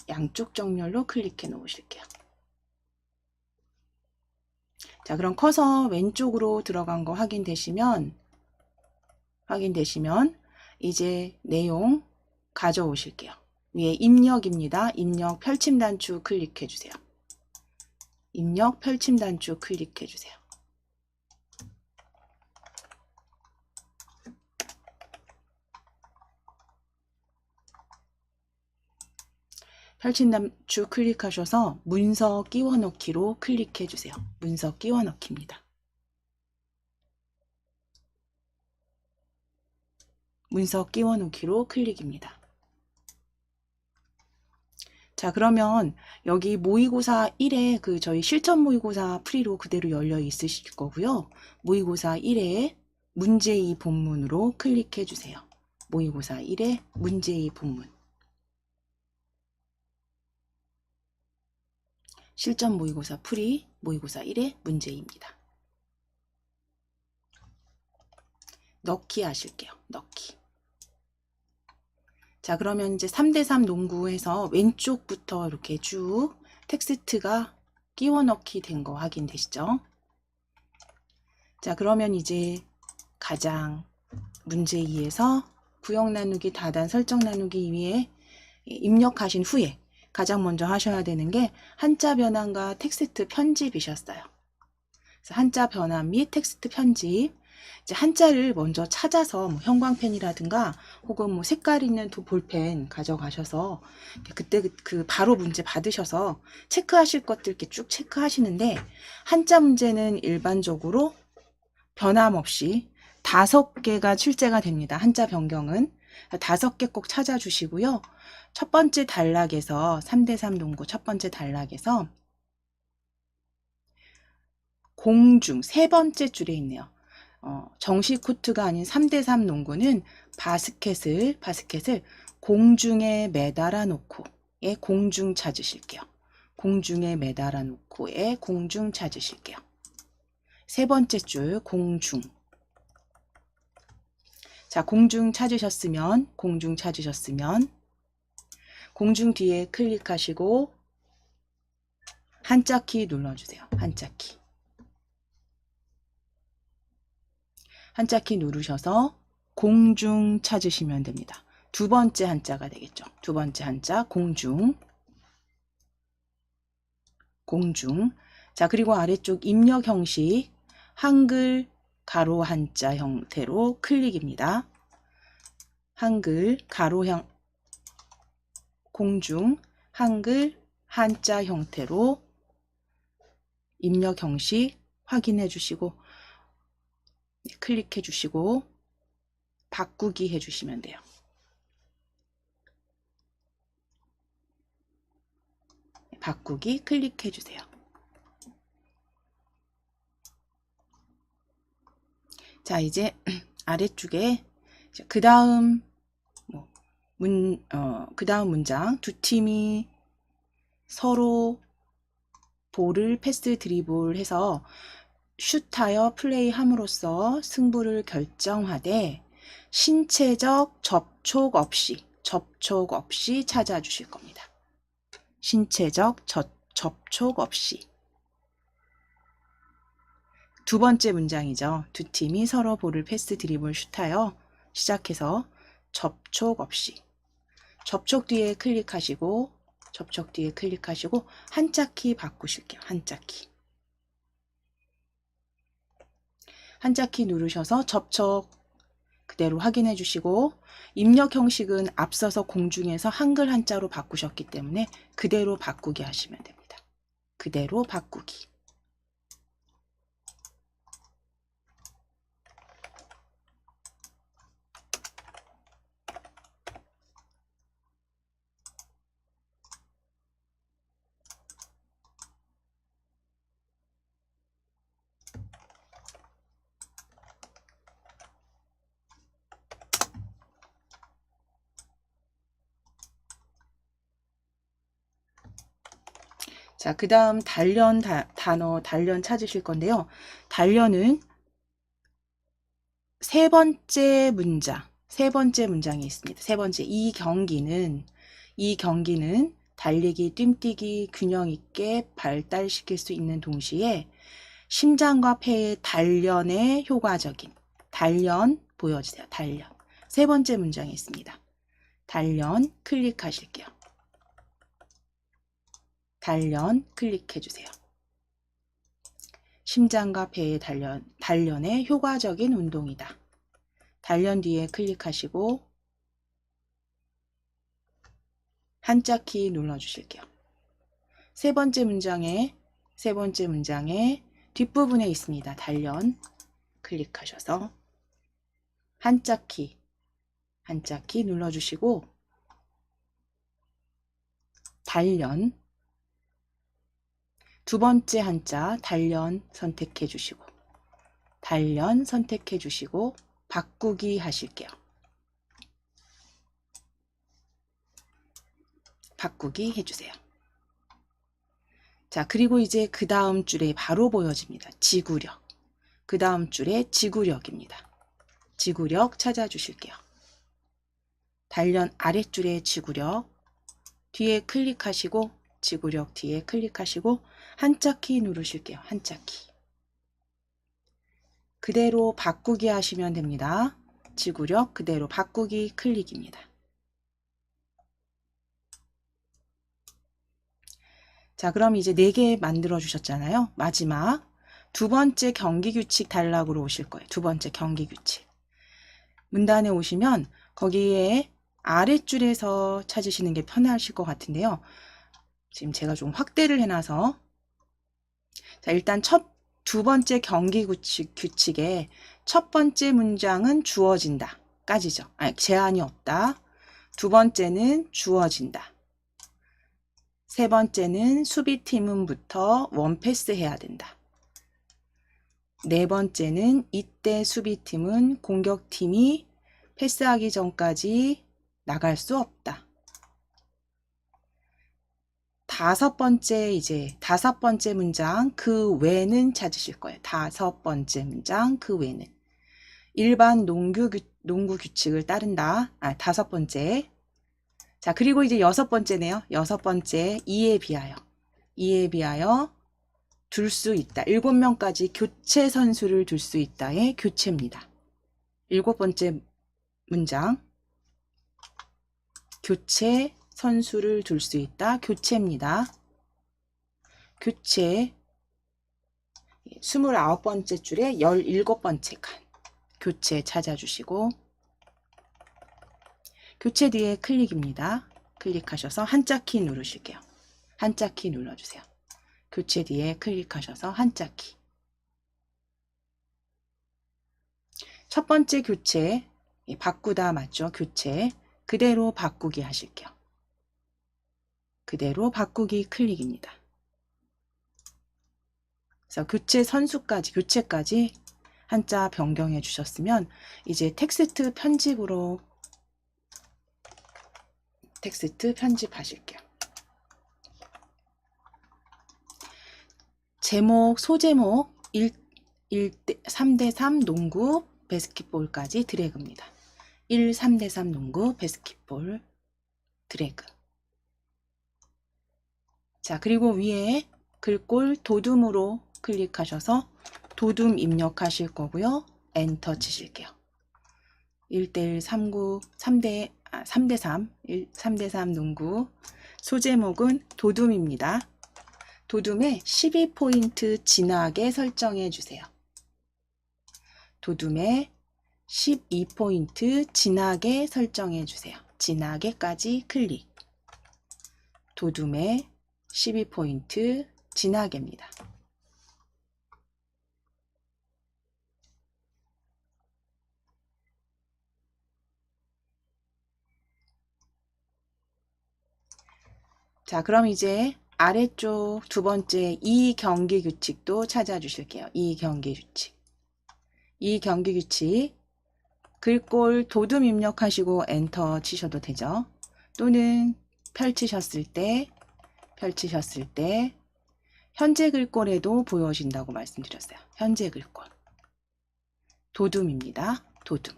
양쪽 정렬로 클릭해 놓으실게요. 자, 그럼 커서 왼쪽으로 들어간 거 확인되시면 이제 내용 가져오실게요. 위에 입력입니다. 입력 펼침 단추 클릭해 주세요. 입력 펼침 단추 클릭해 주세요. 펼침 단추 클릭하셔서 문서 끼워 넣기로 클릭해 주세요. 문서 끼워 넣기입니다. 문서 끼워 넣기로 클릭입니다. 자, 그러면 여기 모의고사 1에 저희 실전 모의고사 프리로 그대로 열려 있으실 거고요. 모의고사 1에 문제2 본문으로 클릭해 주세요. 모의고사 1에 문제2 본문. 실전 모의고사 프리 모의고사 1의 문제입니다. 넣기 하실게요. 넣기. 자, 그러면 이제 3대3 농구에서 왼쪽부터 이렇게 쭉 텍스트가 끼워 넣기 된 거 확인되시죠? 자, 그러면 이제 가장 문제 2에서 구역 나누기, 다단 설정 나누기 위해 입력하신 후에 가장 먼저 하셔야 되는 게 한자 변환과 텍스트 편집이셨어요. 그래서 한자 변환 및 텍스트 편집. 이제 한자를 먼저 찾아서 형광펜이라든가 혹은 색깔 있는 볼펜 가져가셔서 그때 바로 문제 받으셔서 체크하실 것들 이렇게 쭉 체크하시는데, 한자 문제는 일반적으로 변함없이 5개가 출제가 됩니다. 한자 변경은 5개 꼭 찾아주시고요. 첫 번째 단락에서 3대3 농구 첫 번째 단락에서 공중 세 번째 줄에 있네요. 정식 코트가 아닌 3대3 농구는 바스켓을 공중에 매달아 놓고의 공중 찾으실게요. 공중에 매달아 놓고의 공중 찾으실게요. 세 번째 줄 공중. 자, 공중 찾으셨으면 공중 뒤에 클릭하시고 한자 키 눌러주세요. 한자 키 누르셔서 공중 찾으시면 됩니다. 두 번째 한자가 되겠죠. 두 번째 한자 공중. 자, 그리고 아래쪽 입력 형식 한글 가로 한자 형태로 클릭입니다. 한글 가로형 공중 한글 한자 형태로 입력 형식 확인해 주시고 클릭해 주시고 바꾸기 해 주시면 돼요. 바꾸기 클릭해 주세요. 자, 이제 아래쪽에 그 다음 문장 두 팀이 서로 볼을 패스 드리블 해서 슛하여 플레이함으로써 승부를 결정하되 신체적 접촉 없이 찾아주실 겁니다. 신체적 접촉 없이. 두 번째 문장이죠. 두 팀이 서로 볼을 패스 드리블 슛하여 시작해서 접촉 없이. 접촉 뒤에 클릭하시고 한자 키 바꾸실게요. 한자 키 누르셔서 접촉 그대로 확인해 주시고, 입력 형식은 앞서서 공중에서 한글 한자로 바꾸셨기 때문에 그대로 바꾸기 하시면 됩니다. 그대로 바꾸기. 자, 그 다음 단련 단어 단련 찾으실 건데요. 단련은 세 번째 문장이 있습니다. 세 번째, 이 경기는 달리기, 뜀뛰기 균형 있게 발달시킬 수 있는 동시에 심장과 폐의 단련에 효과적인. 단련 보여주세요. 단련. 세 번째 문장에 있습니다. 단련 클릭하실게요. 단련 클릭해 주세요. 심장과 폐의 단련에 효과적인 운동이다. 단련 뒤에 클릭하시고 한자키 눌러주실게요. 세 번째 문장에 뒷부분에 있습니다. 단련 클릭하셔서 한자키 눌러주시고 단련 두 번째 한자 단련 선택해 주시고 바꾸기 하실게요. 바꾸기 해주세요. 자, 그리고 이제 그 다음 줄에 바로 보여집니다. 지구력. 그 다음 줄에 지구력입니다. 지구력 찾아주실게요. 단련 아랫줄에 지구력 뒤에 클릭하시고 지구력 뒤에 클릭하시고 한자키 누르실게요. 한자키. 그대로 바꾸기 하시면 됩니다. 지구력 그대로 바꾸기 클릭입니다. 자, 그럼 이제 4개 만들어 주셨잖아요. 마지막 두 번째 경기규칙 단락으로 오실 거예요. 두 번째 경기규칙. 문단에 오시면 거기에 아랫줄에서 찾으시는 게 편하실 것 같은데요. 지금 제가 좀 확대를 해놔서 자, 일단 두 번째 경기규칙의 첫 번째 문장은 주어진다 까지죠. 아니, 제한이 없다. 두 번째는 주어진다. 세 번째는 수비팀은부터 원패스 해야 된다. 네 번째는 이때 수비팀은 공격팀이 패스하기 전까지 나갈 수 없다. 다섯 번째 문장 그 외는 찾으실 거예요. 다섯 번째 문장 그 외는 일반 농구 규칙을 따른다. 다섯 번째. 자, 그리고 이제 여섯 번째네요. 여섯 번째 이에 비하여 둘 수 있다. 7명까지 교체 선수를 둘 수 있다의 교체입니다. 일곱 번째 문장 교체 선수를 둘 수 있다. 교체입니다. 교체 29번째 줄에 17번째 칸 교체 찾아주시고 교체 뒤에 클릭입니다. 클릭하셔서 한자키 누르실게요. 한자키 눌러주세요. 교체 뒤에 클릭하셔서 한자키. 첫 번째 교체 바꾸다 맞죠? 교체 그대로 바꾸기 하실게요. 그대로 바꾸기 클릭입니다. 그래서 교체까지 한자 변경해 주셨으면 이제 텍스트 편집하실게요. 소제목 3대3 농구 배스킷볼까지 드래그입니다. 3대3 농구 배스킷볼 드래그. 자, 그리고 위에 글꼴 도둠으로 클릭하셔서 도둠 입력하실 거고요. 엔터 치실게요. 1대1 3대3 농구 소제목은 도둠입니다. 도둠에 12포인트 진하게 설정해 주세요. 도둠에 12포인트 진하게 설정해 주세요. 진하게까지 클릭. 도둠에 12포인트 진하게입니다. 자, 그럼 이제 아래쪽 두 번째 이 경기 규칙도 찾아주실게요. 이 경기 규칙 글꼴 도둠 입력하시고 엔터 치셔도 되죠. 또는 펼치셨을 때 현재 글꼴에도 보여진다고 말씀드렸어요. 현재 글꼴 도둠입니다. 도둠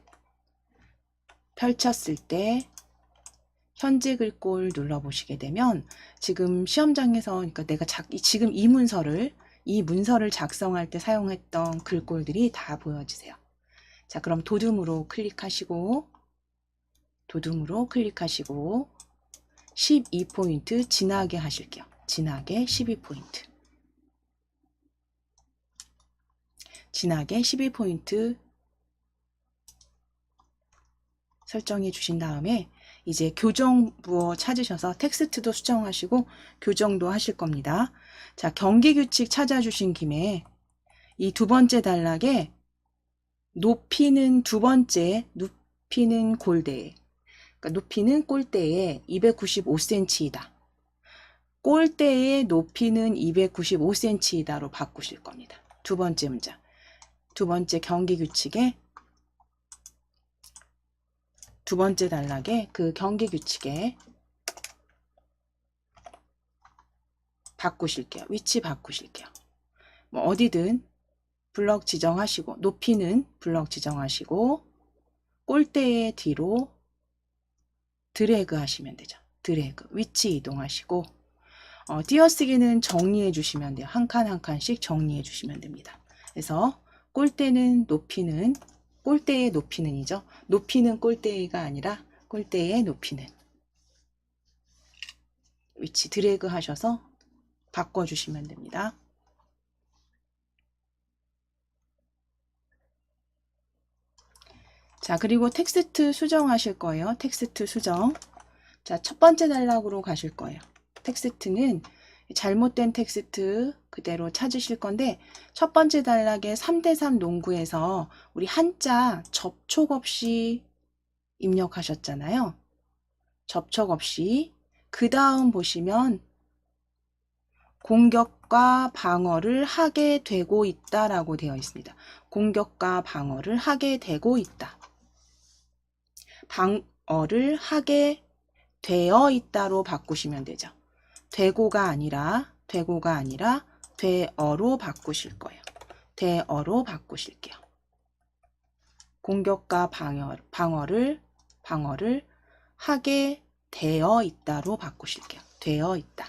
펼쳤을 때 현재 글꼴 눌러보시게 되면 지금 시험장에서 그러니까 내가 지금 이 문서를 이 문서를 작성할 때 사용했던 글꼴들이 다 보여지세요. 자, 그럼 도둠으로 클릭하시고 12포인트 진하게 하실게요. 진하게 12포인트. 진하게 12포인트 설정해 주신 다음에 이제 교정 부호 찾으셔서 텍스트도 수정하시고 교정도 하실 겁니다. 자, 경계규칙 찾아주신 김에 이 두 번째 단락에 높이는 두 번째 높이는 골대에, 그러니까 높이는 꼴대에 295cm이다. 꼴대의 높이는 295cm이다로 바꾸실 겁니다. 두 번째 문장. 두 번째 경계규칙에 두 번째 단락에 그 경계규칙에 바꾸실게요. 위치 바꾸실게요. 뭐 어디든 블럭 지정하시고 높이는 블럭 지정하시고 꼴대의 뒤로 드래그 하시면 되죠. 드래그 위치 이동하시고 띄어쓰기는 정리해 주시면 돼요. 한 칸 한 칸씩 정리해 주시면 됩니다. 그래서 꼴대는 높이는 꼴대의 높이는이죠. 높이는 꼴대가 아니라 꼴대의 높이는 위치 드래그 하셔서 바꿔주시면 됩니다. 자, 그리고 텍스트 수정하실 거예요. 텍스트 수정. 자, 첫 번째 단락으로 가실 거예요. 텍스트는 잘못된 텍스트 그대로 찾으실 건데 첫 번째 단락에 3대3 농구에서 우리 한자 접촉 없이 입력하셨잖아요. 접촉 없이. 그 다음 보시면 공격과 방어를 하게 되고 있다라고 되어 있습니다. 공격과 방어를 하게 되고 있다. 방어를 하게 되어 있다로 바꾸시면 되죠. 되고가 아니라 되어로 바꾸실 거예요. 되어로 바꾸실게요. 공격과 방어를 하게 되어 있다로 바꾸실게요. 되어 있다.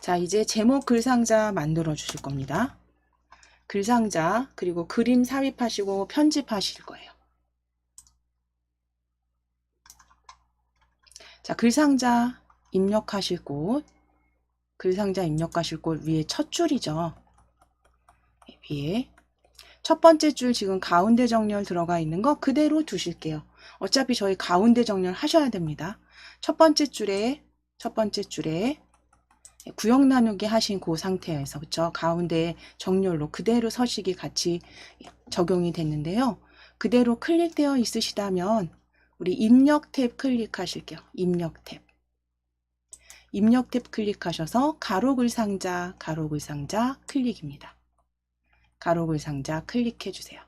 자, 이제 제목 글상자 만들어 주실 겁니다. 글상자 그리고 그림 삽입하시고 편집하실 거예요. 자, 글상자 입력하실 곳 위에 첫 줄이죠. 위에 첫 번째 줄 지금 가운데 정렬 들어가 있는 거 그대로 두실게요. 어차피 저희 가운데 정렬 하셔야 됩니다. 첫 번째 줄에 구역 나누기 하신 그 상태에서 그쵸? 가운데 정렬로 그대로 서식이 같이 적용이 됐는데요. 그대로 클릭되어 있으시다면 우리 입력 탭 클릭하실게요. 입력 탭 클릭하셔서 가로글 상자 클릭입니다. 가로글 상자 클릭해 주세요.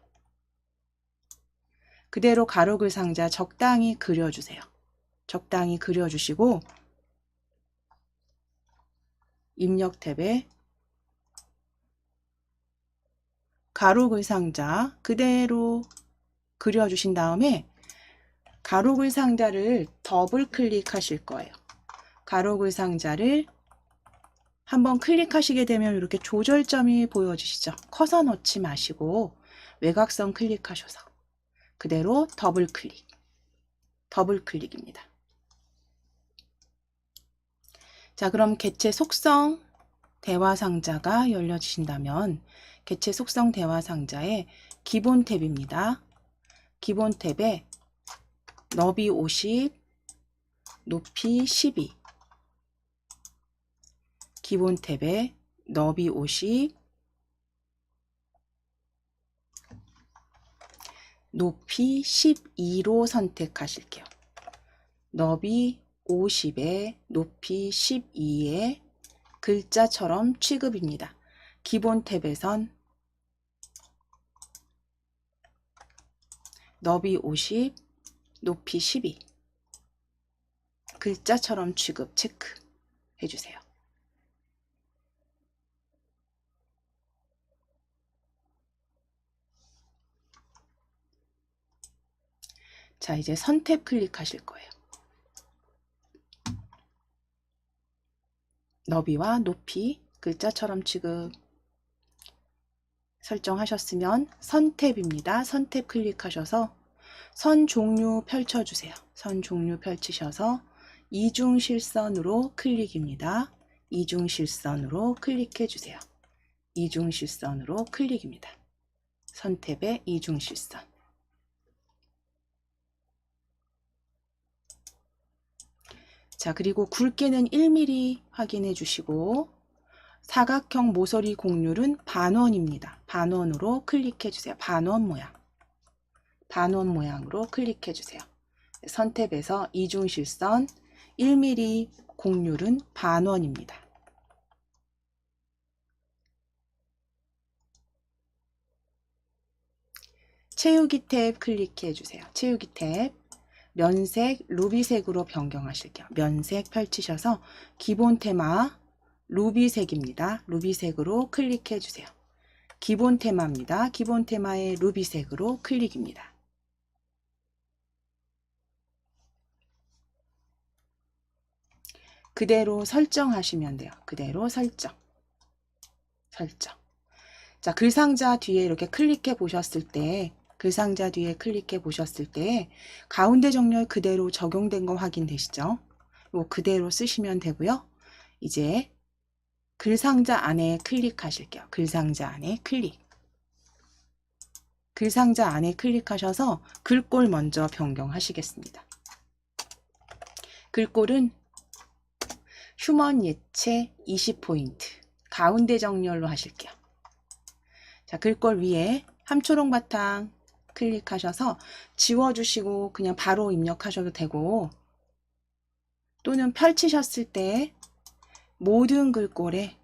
그대로 가로글 상자 적당히 그려주세요. 적당히 그려주시고 입력 탭에 가로글 상자 그대로 그려주신 다음에 가로글 상자를 더블 클릭하실 거예요. 가로글 상자를 한번 클릭하시게 되면 이렇게 조절점이 보여지시죠. 커서 넣지 마시고 외곽선 클릭하셔서 그대로 더블 클릭입니다. 자, 그럼 개체 속성 대화 상자가 열려지신다면 개체 속성 대화 상자의 기본 탭입니다. 기본 탭에 너비 50, 높이 12. 기본 탭에 너비 50, 높이 12로 선택하실게요. 너비 50에 높이 12에 글자처럼 취급입니다. 기본 탭에선 너비 50, 높이 12 글자처럼 취급 체크 해주세요. 자, 이제 선택 클릭하실 거예요. 너비와 높이 글자처럼 지금 설정하셨으면 선택입니다. 선택 클릭하셔서 선 종류 펼쳐주세요. 선 종류 펼치셔서 이중실선으로 클릭입니다. 이중실선으로 클릭해주세요. 이중실선으로 클릭입니다. 선택의 이중실선. 자, 그리고 굵게는 1mm 확인해 주시고 사각형 모서리 곡률은 반원입니다. 반원으로 클릭해 주세요. 반원 모양. 반원 모양으로 클릭해 주세요. 선택에서 이중실선 1mm 곡률은 반원입니다. 채우기 탭 클릭해 주세요. 채우기 탭 면색 루비색으로 변경하실게요. 면색 펼치셔서 기본 테마 루비색입니다. 루비색으로 클릭해 주세요. 기본 테마입니다. 기본 테마의 루비색으로 클릭입니다. 그대로 설정하시면 돼요. 그대로 설정. 자, 글상자 뒤에 이렇게 클릭해 보셨을 때 글상자 뒤에 클릭해 보셨을 때 가운데 정렬 그대로 적용된 거 확인되시죠? 요 그대로 쓰시면 되고요. 이제 글상자 안에 클릭하실게요. 글상자 안에 클릭. 글상자 안에 클릭하셔서 글꼴 먼저 변경하시겠습니다. 글꼴은 휴먼 예체 20포인트 가운데 정렬로 하실게요. 자, 글꼴 위에 함초록 바탕 클릭하셔서 지워주시고 그냥 바로 입력하셔도 되고 또는 펼치셨을 때 모든 글꼴에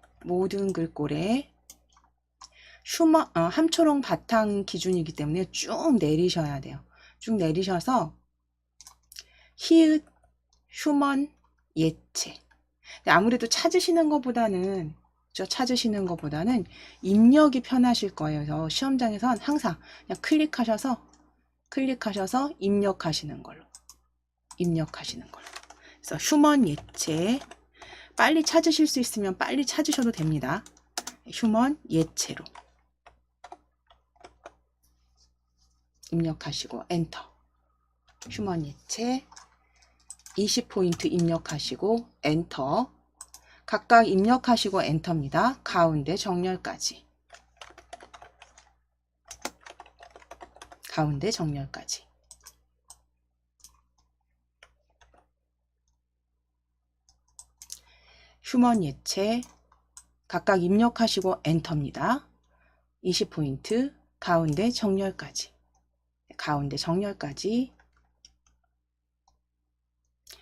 함초록 바탕 기준이기 때문에 쭉 내리셔야 돼요. 쭉 내리셔서 히읗 휴먼 예체. 아무래도 찾으시는 것보다는 입력이 편하실 거예요. 그래서 시험장에선 항상 그냥 클릭하셔서 입력하시는 걸로. 그래서 휴먼 예체 빨리 찾으실 수 있으면 빨리 찾으셔도 됩니다. 휴먼 예체로 입력하시고 엔터. 휴먼 예체 20포인트 입력하시고 엔터. 각각 입력하시고 엔터입니다. 가운데 정렬까지. 가운데 정렬까지. 휴먼 예체 각각 입력하시고 엔터입니다. 20포인트 가운데 정렬까지. 가운데 정렬까지.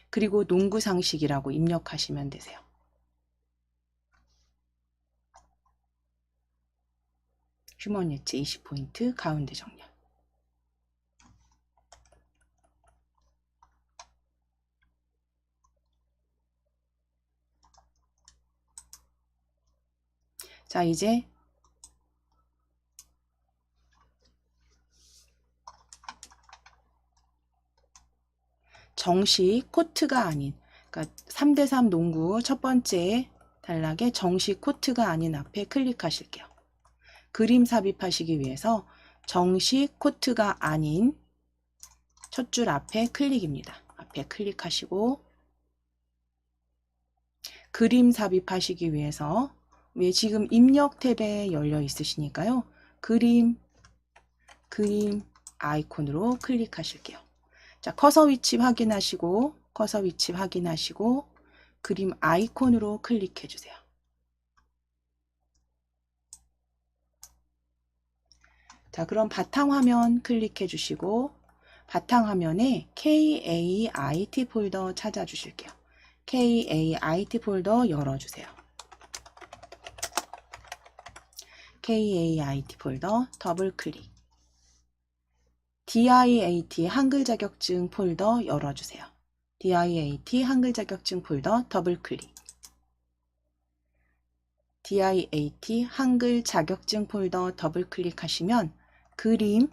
그리고 농구 상식이라고 입력하시면 되세요. 휴먼 예체 20포인트 가운데 정렬. 자, 이제 정식 코트가 아닌, 그러니까 3대3 농구 첫 번째 단락에 정식 코트가 아닌 앞에 클릭하실게요. 그림 삽입하시기 위해서 정식 코트가 아닌 첫 줄 앞에 클릭입니다. 앞에 클릭하시고 그림 삽입하시기 위해서 왜 지금 입력 탭에 열려 있으시니까요. 그림 아이콘으로 클릭하실게요. 자, 커서 위치 확인하시고 그림 아이콘으로 클릭해 주세요. 자, 그럼 바탕화면 클릭해 주시고 바탕화면에 KAIT 폴더 찾아주실게요. KAIT 폴더 열어주세요. KAIT 폴더 더블클릭. DIAT 한글 자격증 폴더 열어주세요. DIAT 한글 자격증 폴더 더블클릭. DIAT 한글 자격증 폴더 더블클릭하시면 그림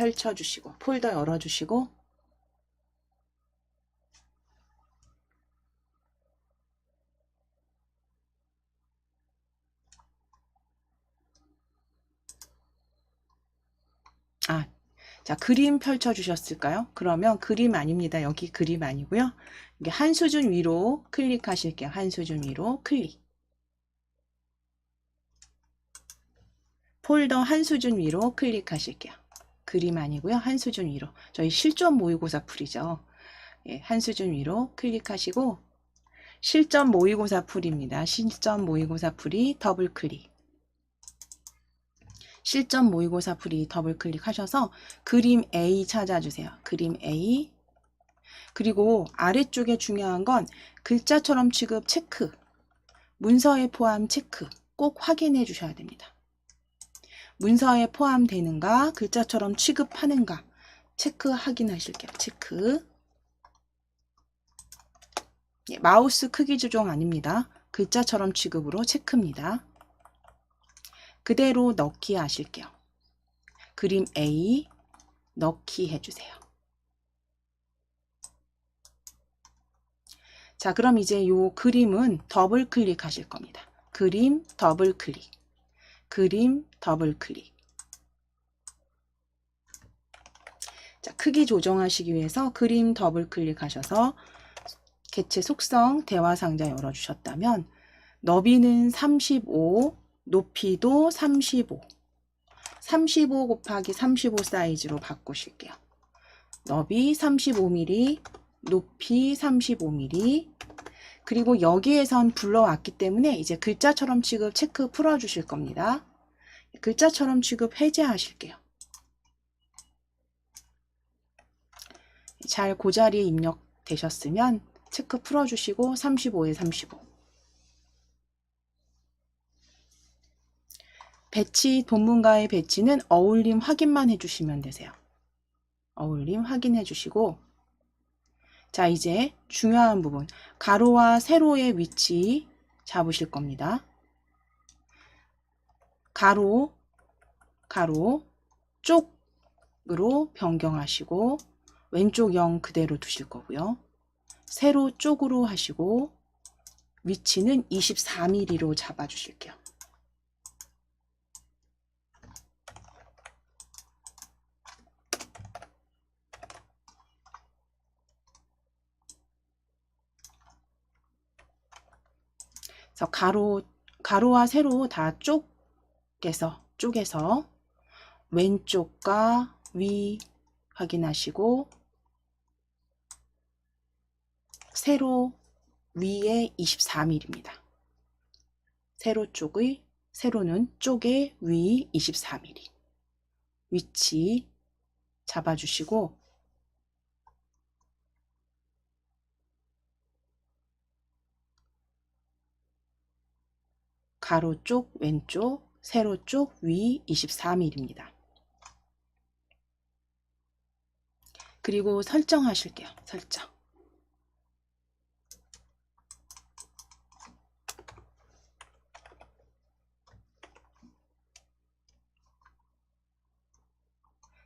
펼쳐주시고 폴더 열어주시고 자, 그림 펼쳐주셨을까요? 그러면 그림 아닙니다. 여기 그림 아니고요. 이게 한 수준 위로 클릭하실게요. 한 수준 위로 클릭. 폴더 한 수준 위로 클릭하실게요. 그림 아니고요. 한 수준 위로. 저희 실전 모의고사 풀이죠. 예, 한 수준 위로 클릭하시고 실전 모의고사 풀입니다. 실전 모의고사 풀이 더블 클릭. 실전 모의고사 풀이 더블 클릭하셔서 그림 A 찾아주세요. 그림 A. 그리고 아래쪽에 중요한 건 글자처럼 취급 체크, 문서에 포함 체크 꼭 확인해 주셔야 됩니다. 문서에 포함되는가, 글자처럼 취급하는가 체크 확인하실게요. 체크. 예, 마우스 크기 조정 아닙니다. 글자처럼 취급으로 체크입니다. 그대로 넣기 하실게요. 그림 A 넣기 해주세요. 자, 그럼 이제 요 그림은 더블 클릭하실 겁니다. 그림 더블 클릭. 그림 더블 클릭. 자, 크기 조정하시기 위해서 그림 더블 클릭하셔서 개체 속성 대화 상자 열어주셨다면 너비는 35, 높이도 35, 35 곱하기 35 사이즈로 바꾸실게요. 너비 35mm, 높이 35mm. 그리고 여기에선 불러왔기 때문에 이제 글자처럼 취급 체크 풀어주실 겁니다. 글자처럼 취급 해제하실게요. 잘 그 자리에 입력되셨으면 체크 풀어주시고 35에 35. 배치, 본문과의 배치는 어울림 확인만 해주시면 되세요. 어울림 확인해 주시고 자, 이제 중요한 부분 가로와 세로의 위치 잡으실 겁니다. 가로 쪽으로 변경하시고 왼쪽 0 그대로 두실 거고요. 세로 쪽으로 하시고 위치는 24mm로 잡아 주실게요. 그래서 가로와 세로 다 쪼개서 왼쪽과 위 확인하시고 세로 위에 24mm입니다. 세로는 쪽의 위 24mm. 위치 잡아주시고 가로 쪽 왼쪽, 세로 쪽 위 24mm입니다. 그리고 설정하실게요. 설정.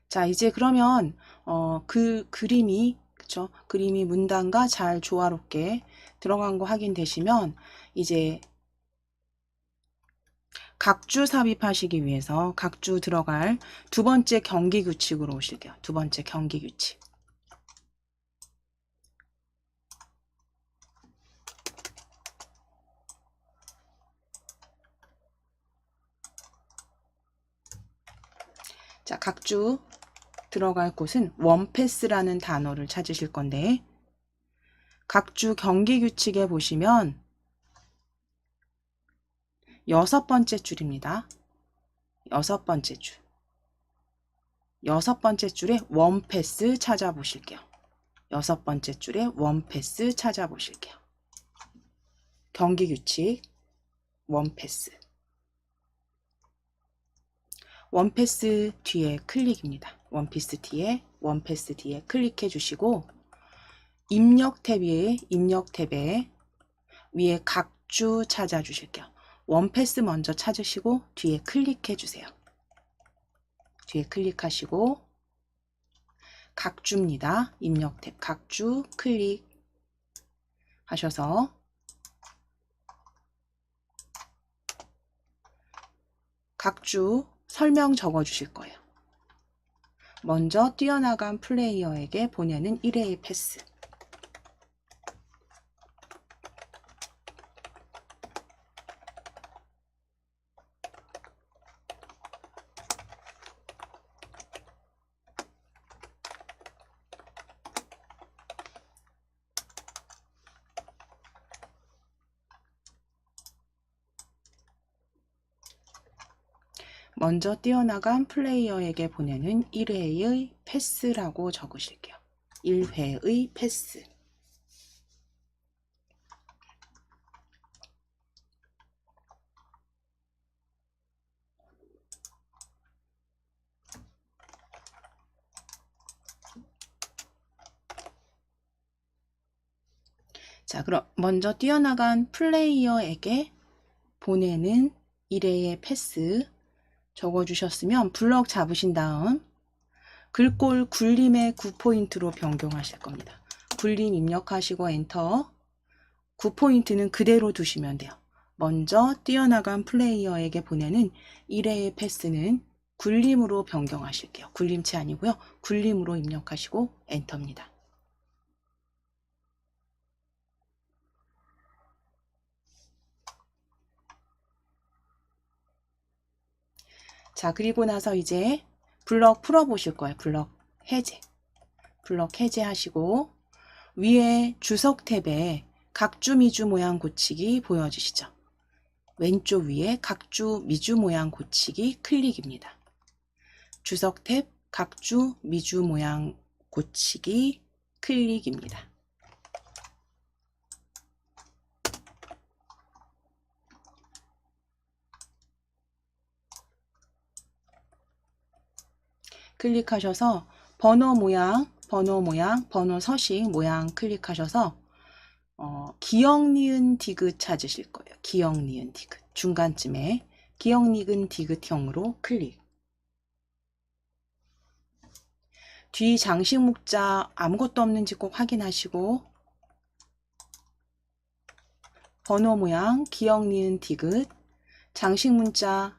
자, 이제 그러면 그 그림이 그쵸? 그림이 문단과 잘 조화롭게 들어간 거 확인되시면 이제 각주 삽입하시기 위해서 각주 들어갈 두 번째 경기 규칙으로 오실게요. 두 번째 경기 규칙. 자, 각주 들어갈 곳은 원패스라는 단어를 찾으실 건데 각주 경기 규칙에 보시면 6번째 줄입니다. 6번째 줄. 6번째 줄에 원패스 찾아보실게요. 6번째 줄에 원패스 찾아보실게요. 경기 규칙 원패스. 원패스 뒤에 클릭입니다. 원패스 뒤에 클릭해 주시고 입력 탭에 위에 각주 찾아 주실게요. 원패스 먼저 찾으시고 뒤에 클릭해 주세요. 뒤에 클릭하시고 각주입니다. 입력 탭 각주 클릭하셔서 각주 설명 적어 주실 거예요. 먼저 뛰어나간 플레이어에게 보내는 1회의 패스. 먼저 뛰어나간 플레이어에게 보내는 1회의 패스라고 적으실게요. 1회의 패스. 자, 그럼 먼저 뛰어나간 플레이어에게 보내는 1회의 패스 적어주셨으면 블럭 잡으신 다음 글꼴 굴림의 9포인트로 변경하실 겁니다. 굴림 입력하시고 엔터. 9포인트는 그대로 두시면 돼요. 먼저 뛰어나간 플레이어에게 보내는 1회의 패스는 굴림으로 변경하실게요. 굴림체 아니고요. 굴림으로 입력하시고 엔터입니다. 자, 그리고 나서 이제 블럭 풀어보실 거예요. 블럭 해제. 블럭 해제하시고 위에 주석 탭에 각주 미주 모양 고치기 보여주시죠. 왼쪽 위에 각주 미주 모양 고치기 클릭입니다. 주석 탭 각주 미주 모양 고치기 클릭입니다. 클릭하셔서 번호 모양, 번호 서식 모양 클릭하셔서 기역, 니은, 디귿 찾으실 거예요. 기역, 니은, 디귿. 중간쯤에 기역, 니은, 디귿형으로 클릭. 뒤 장식 목자 아무것도 없는지 꼭 확인하시고 번호 모양, 기역, 니은, 디귿. 장식 문자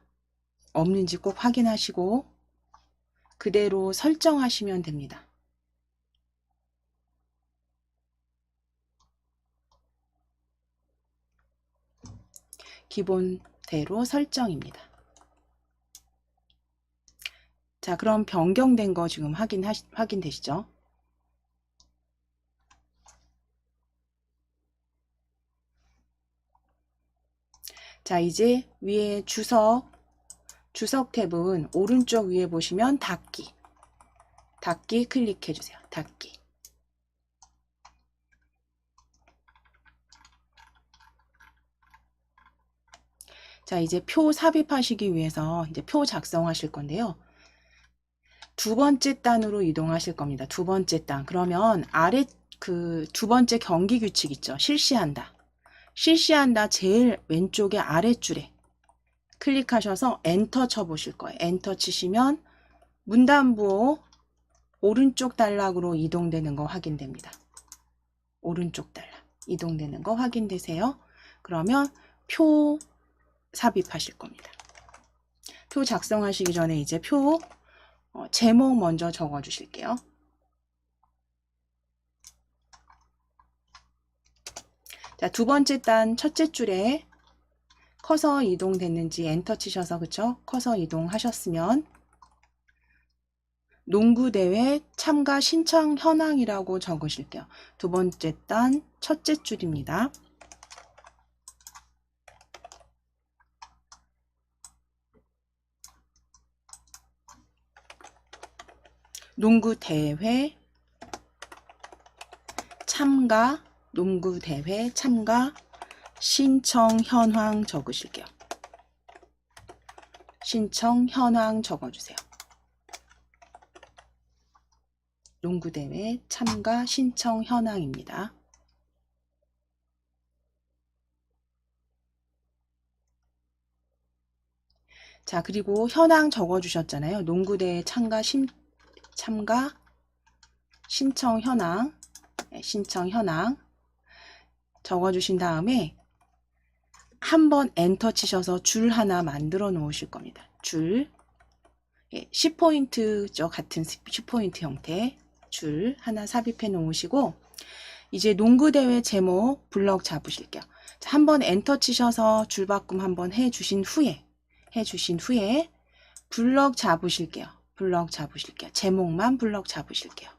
없는지 꼭 확인하시고 그대로 설정하시면 됩니다. 기본대로 설정입니다. 자, 그럼 변경된 거 지금 확인되시죠? 자, 이제 위에 주석 탭은 오른쪽 위에 보시면 닫기 클릭해 주세요. 닫기. 자, 이제 표 삽입하시기 위해서 이제 표 작성하실 건데요. 두 번째 단으로 이동하실 겁니다. 두 번째 단. 그러면 아래 그 두 번째 경기 규칙 있죠. 실시한다 제일 왼쪽에 아랫줄에 클릭하셔서 엔터 쳐보실 거예요. 엔터 치시면 문단부호 오른쪽 단락으로 이동되는 거 확인됩니다. 오른쪽 단락 이동되는 거 확인되세요? 그러면 표 삽입하실 겁니다. 표 작성하시기 전에 이제 표 제목 먼저 적어 주실게요. 자, 두 번째 단 첫째 줄에 커서 이동됐는지 엔터 치셔서 그쵸? 커서 이동하셨으면 농구대회 참가 신청 현황이라고 적으실게요. 두 번째 단 첫째 줄입니다. 농구대회 참가 신청 현황 적으실게요. 신청 현황 적어주세요. 농구대회 참가 신청 현황입니다. 자, 그리고 현황 적어주셨잖아요. 농구대회 참가 신청 현황, 신청 현황 적어주신 다음에 한번 엔터 치셔서 줄 하나 만들어 놓으실 겁니다. 줄, 10포인트죠. 같은 10포인트 형태 줄 하나 삽입해 놓으시고, 이제 농구대회 제목 블럭 잡으실게요. 한번 엔터 치셔서 줄 바꿈 한번 해주신 후에 블럭 잡으실게요. 블럭 잡으실게요. 제목만 블럭 잡으실게요.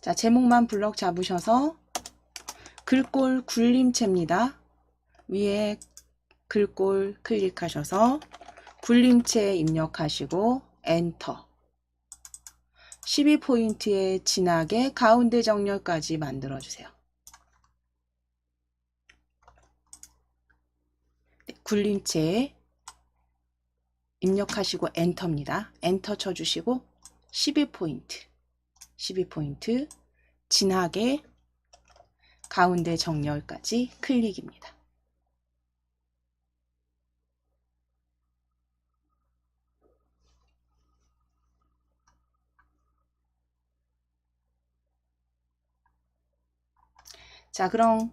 자, 제목만 블럭 잡으셔서 글꼴 굴림체입니다. 위에 글꼴 클릭하셔서 굴림체 입력하시고 엔터. 12포인트에 진하게 가운데 정렬까지 만들어주세요. 네, 굴림체 입력하시고 엔터입니다. 엔터 쳐주시고 12포인트 진하게 가운데 정렬까지 클릭입니다. 자, 그럼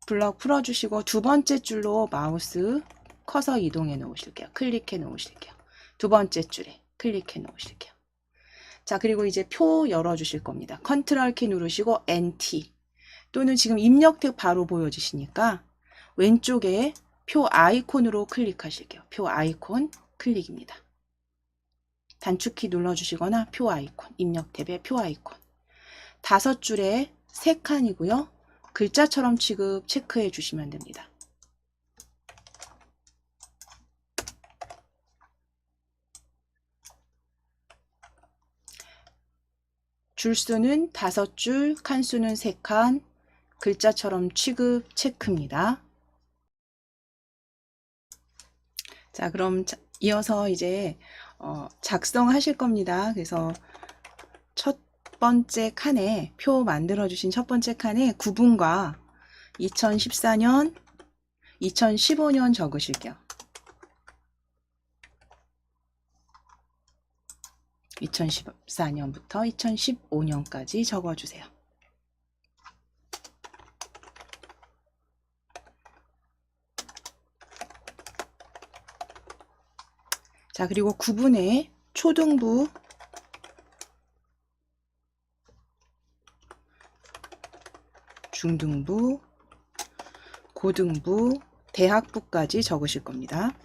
블럭 풀어주시고 두 번째 줄로 마우스 커서 이동해 놓으실게요. 클릭해 놓으실게요. 두 번째 줄에 클릭해 놓으실게요. 자, 그리고 이제 표 열어주실 겁니다. 컨트롤 키 누르시고 NT, 또는 지금 입력 탭 바로 보여지시니까 왼쪽에 표 아이콘으로 클릭하실게요. 표 아이콘 클릭입니다. 단축키 눌러주시거나 표 아이콘, 입력 탭의 표 아이콘. 5줄에 3칸이고요. 글자처럼 취급 체크해 주시면 됩니다. 줄수는 5줄, 칸수는 3칸, 글자처럼 취급 체크입니다. 자, 그럼 이어서 이제 작성하실 겁니다. 그래서 첫 번째 칸에 표 만들어 주신 첫 번째 칸에 구분과 2014년, 2015년 적으실게요. 2014년부터 2015년까지 적어주세요. 자, 그리고 구분에 초등부, 중등부, 고등부, 대학부까지 적으실 겁니다.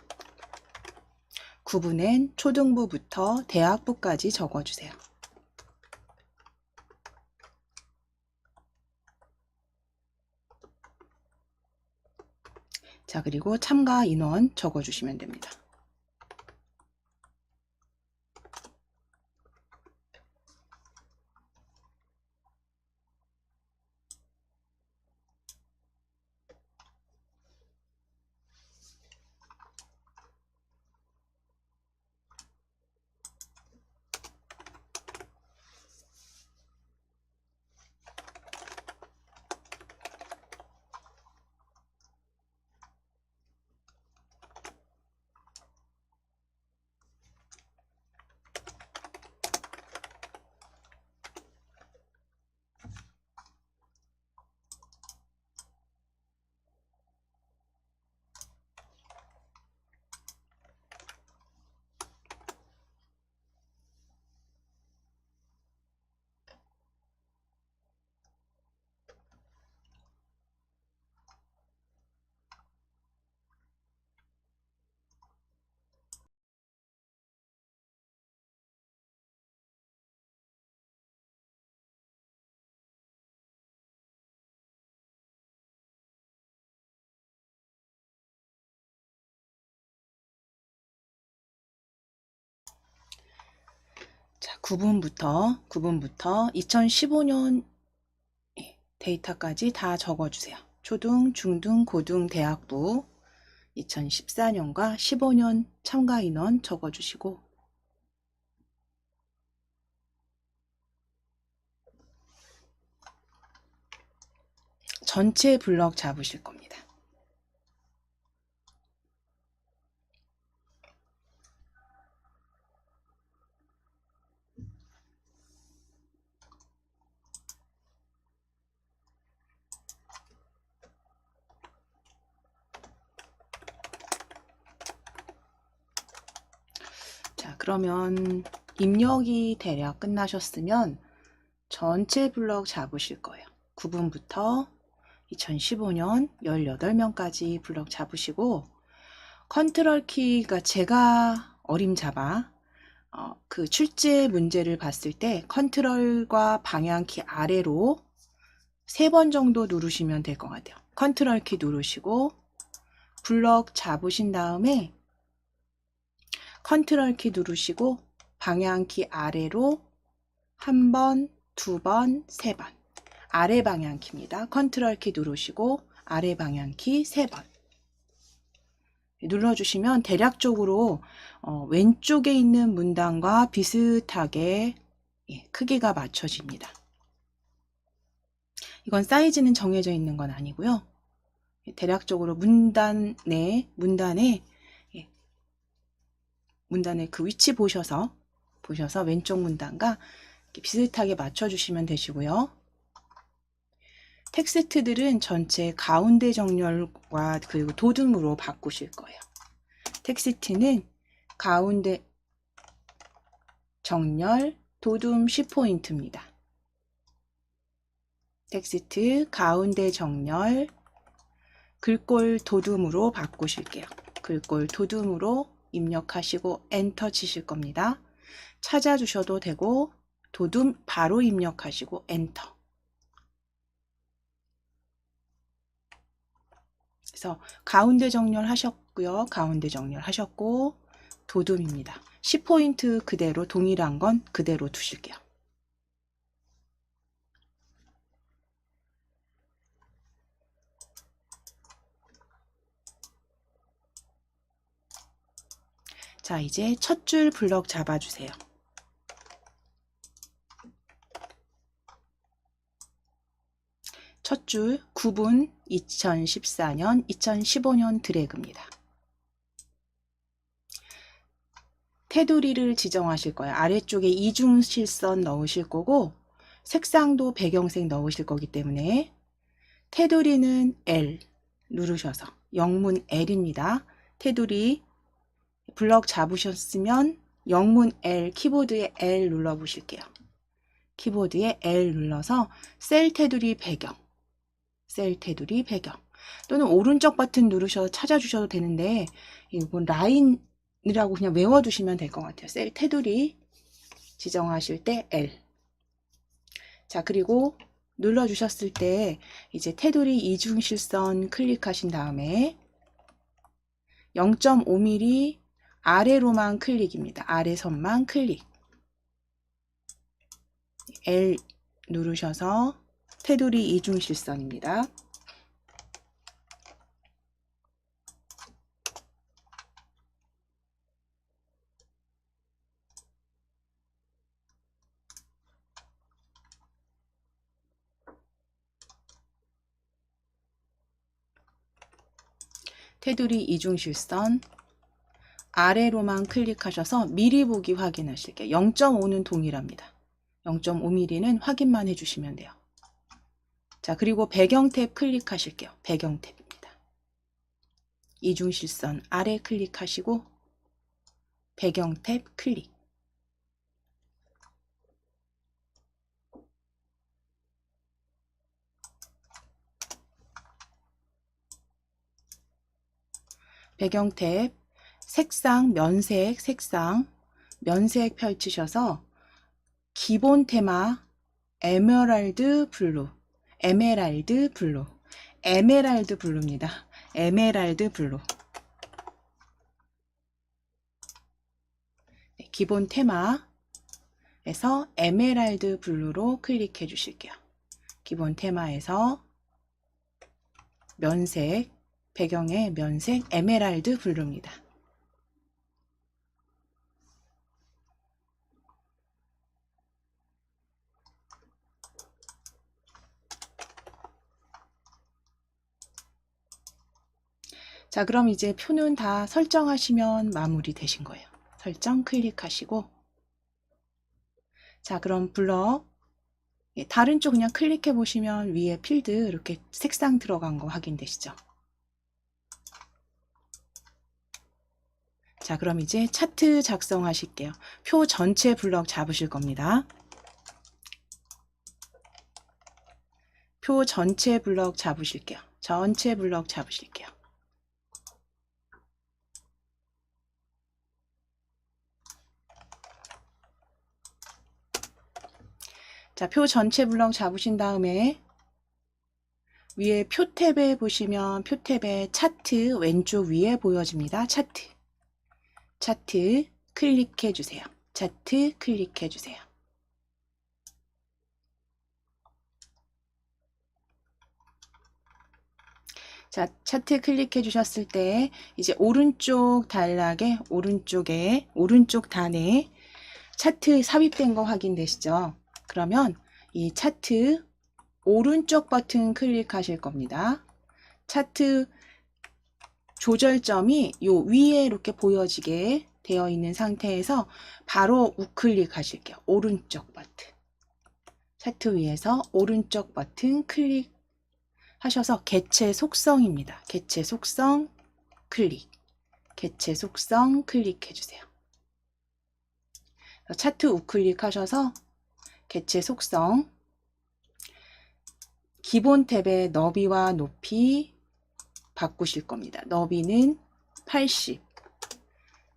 구분엔 초등부부터 대학부까지 적어주세요. 자, 그리고 참가 인원 적어주시면 됩니다. 자, 구분부터 2015년 데이터까지 다 적어주세요. 초등, 중등, 고등, 대학부 2014년과 15년 참가 인원 적어주시고, 전체 블럭 잡으실 겁니다. 그러면 입력이 대략 끝나셨으면 전체 블럭 잡으실 거예요. 9분부터 2015년 18명까지 블럭 잡으시고, 컨트롤 키가 제가 어림잡아 그 출제 문제를 봤을 때 컨트롤과 방향키 아래로 3번 정도 누르시면 될 것 같아요. 컨트롤 키 누르시고 블럭 잡으신 다음에 컨트롤 키 누르시고 방향키 아래로 1번, 2번, 3번. 아래 방향키입니다. 컨트롤 키 누르시고 아래 방향키 3번. 눌러주시면 대략적으로 왼쪽에 있는 문단과 비슷하게 크기가 맞춰집니다. 이건 사이즈는 정해져 있는 건 아니고요. 대략적으로 문단의 그 위치 보셔서 왼쪽 문단과 비슷하게 맞춰주시면 되시고요. 텍스트들은 전체 가운데 정렬과 그리고 도둠으로 바꾸실 거예요. 텍스트는 가운데 정렬, 도둠 10포인트입니다. 텍스트 가운데 정렬, 글꼴 도둠으로 바꾸실게요. 글꼴 도둠으로 입력하시고 엔터 치실 겁니다. 찾아주셔도 되고 도둠 바로 입력하시고 엔터. 그래서 가운데 정렬하셨고요. 가운데 정렬하셨고 도둠입니다. 10포인트 그대로 동일한 건 그대로 두실게요. 자, 이제 첫 줄 블럭 잡아주세요. 첫 줄 9분 2014년 2015년 드래그입니다. 테두리를 지정하실 거예요. 아래쪽에 이중실선 넣으실 거고 색상도 배경색 넣으실 거기 때문에 테두리는 L 누르셔서 영문 L입니다. 테두리 블럭 잡으셨으면 영문 L 키보드에 L 눌러 보실게요. 키보드에 L 눌러서 셀 테두리 배경, 셀 테두리 배경 또는 오른쪽 버튼 누르셔서 찾아주셔도 되는데 이건 라인이라고 그냥 외워두시면 될 것 같아요. 셀 테두리 지정하실 때 L. 자, 그리고 눌러주셨을 때 이제 테두리 이중실선 클릭하신 다음에 0.5mm 아래로만 클릭입니다. 아래 선만 클릭. L 누르셔서 테두리 이중실선입니다. 테두리 이중실선 아래로만 클릭하셔서 미리 보기 확인하실게요. 0.5는 동일합니다. 0.5mm는 확인만 해주시면 돼요. 자, 그리고 배경 탭 클릭하실게요. 배경 탭입니다. 이중실선 아래 클릭하시고 배경 탭 클릭. 배경 탭 색상, 면색, 면색 펼치셔서 기본 테마 에메랄드 블루입니다. 에메랄드 블루. 네, 기본 테마에서 에메랄드 블루로 클릭해 주실게요. 기본 테마에서 면색, 배경의 면색 에메랄드 블루입니다. 자, 그럼 이제 표는 다 설정하시면 마무리 되신 거예요. 설정 클릭하시고, 자, 그럼 블럭 다른 쪽 그냥 클릭해 보시면 위에 필드 이렇게 색상 들어간 거 확인되시죠? 자, 그럼 이제 차트 작성하실게요. 표 전체 블럭 잡으실 겁니다. 표 전체 블럭 잡으실게요. 전체 블럭 잡으실게요. 자, 표 전체 블럭 잡으신 다음에 위에 표 탭에 보시면 표 탭에 차트 왼쪽 위에 보여집니다. 차트 클릭해 주세요. 차트 클릭해 주세요. 자, 차트 클릭해 주셨을 때 이제 오른쪽 단락에 오른쪽 단에 차트 삽입된 거 확인되시죠? 그러면 이 차트 오른쪽 버튼 클릭하실 겁니다. 차트 조절점이 요 위에 이렇게 보여지게 되어 있는 상태에서 바로 우클릭 하실게요. 오른쪽 버튼. 차트 위에서 오른쪽 버튼 클릭 하셔서 개체 속성입니다. 개체 속성 클릭. 개체 속성 클릭해 주세요. 차트 우클릭 하셔서 개체 속성 기본 탭의 너비와 높이 바꾸실 겁니다. 너비는 80,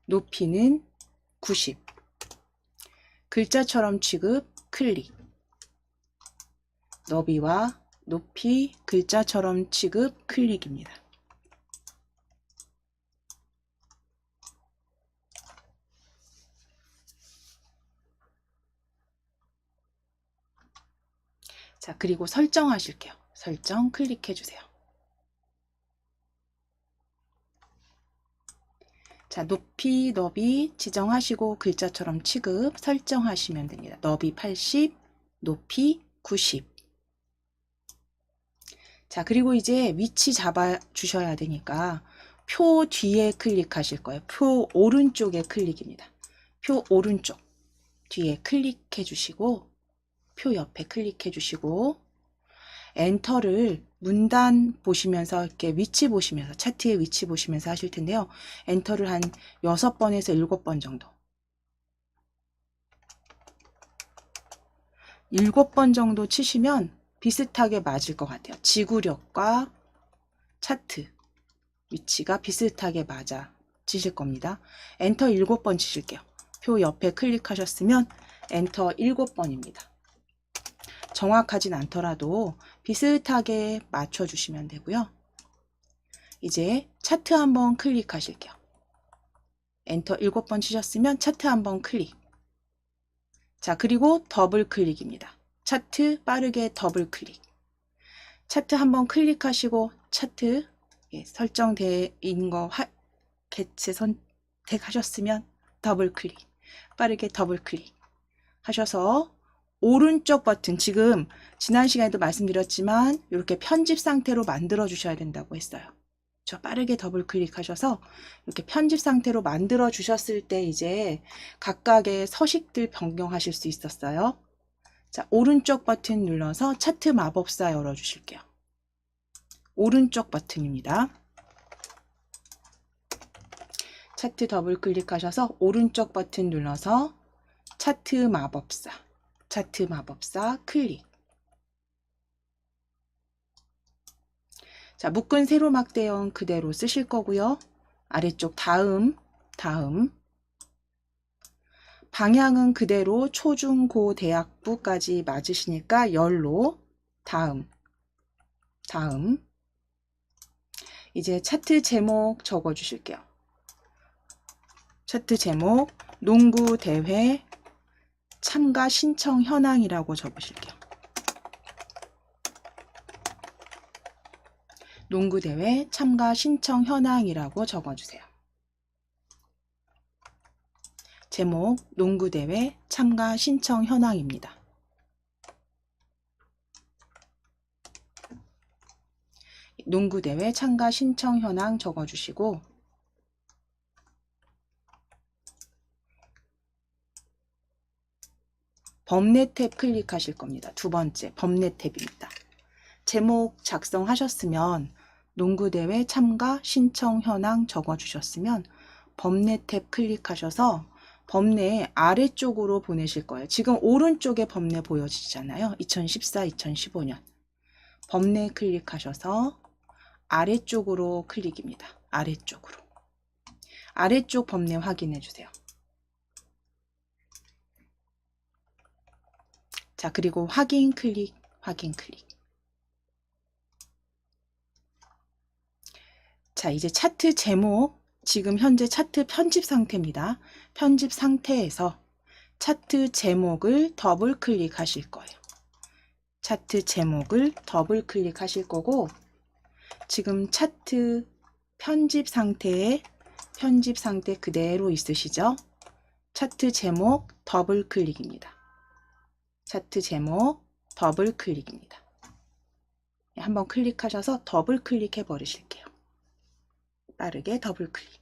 높이는 90. 글자처럼 취급 클릭. 너비와 높이 글자처럼 취급 클릭입니다. 자, 그리고 설정하실게요. 설정 클릭해 주세요. 자, 높이, 너비 지정하시고 글자처럼 취급 설정하시면 됩니다. 너비 80, 높이 90. 자, 그리고 이제 위치 잡아 주셔야 되니까 표 뒤에 클릭하실 거예요. 표 오른쪽에 클릭입니다. 표 오른쪽 뒤에 클릭해 주시고 표 옆에 클릭해 주시고 엔터를 문단 보시면서 이렇게 위치 보시면서 차트의 위치 보시면서 하실 텐데요. 엔터를 한 6번에서 7번 정도. 7번 정도 치시면 비슷하게 맞을 것 같아요. 지구력과 차트 위치가 비슷하게 맞아지실 겁니다. 엔터 7번 치실게요. 표 옆에 클릭하셨으면 엔터 7번입니다. 정확하진 않더라도 비슷하게 맞춰주시면 되고요. 이제 차트 한번 클릭하실게요. 엔터 7번 치셨으면 차트 한번 클릭. 자, 그리고 더블 클릭입니다. 차트 빠르게 더블 클릭. 차트 한번 클릭하시고 차트 설정되어 있는 거 개체 선택하셨으면 더블 클릭. 빠르게 더블 클릭 하셔서 오른쪽 버튼, 지금 지난 시간에도 말씀드렸지만 이렇게 편집 상태로 만들어 주셔야 된다고 했어요. 저 빠르게 더블 클릭하셔서 이렇게 편집 상태로 만들어 주셨을 때 이제 각각의 서식들 변경하실 수 있었어요. 자, 오른쪽 버튼 눌러서 차트 마법사 열어 주실게요. 오른쪽 버튼입니다. 차트 더블 클릭하셔서 오른쪽 버튼 눌러서 차트 마법사 클릭. 자, 묶은 세로 막대형 그대로 쓰실 거고요. 아래쪽 다음 방향은 그대로 초중고 대학부까지 맞으시니까 열로 다음 이제 차트 제목 적어 주실게요. 차트 제목 농구 대회 참가 신청 현황이라고 적으실게요. 농구대회 참가 신청 현황이라고 적어주세요. 제목 농구대회 참가 신청 현황입니다. 농구대회 참가 신청 현황 적어주시고 범례 탭 클릭하실 겁니다. 두 번째 범례 탭입니다. 제목 작성하셨으면 농구대회 참가 신청 현황 적어주셨으면 범례 탭 클릭하셔서 범례 아래쪽으로 보내실 거예요. 지금 오른쪽에 범례 보여지잖아요. 2014, 2015년. 범례 클릭하셔서 아래쪽으로 클릭입니다. 아래쪽으로. 아래쪽 범례 확인해 주세요. 자, 그리고 확인 클릭, 확인 클릭. 자, 이제 차트 제목, 지금 현재 차트 편집 상태입니다. 편집 상태에서 차트 제목을 더블 클릭하실 거예요. 차트 제목을 더블 클릭하실 거고, 지금 차트 편집 상태 그대로 있으시죠? 차트 제목 더블 클릭입니다. 차트 제목 더블 클릭입니다. 한번 클릭하셔서 더블 클릭해 버리실게요. 빠르게 더블 클릭.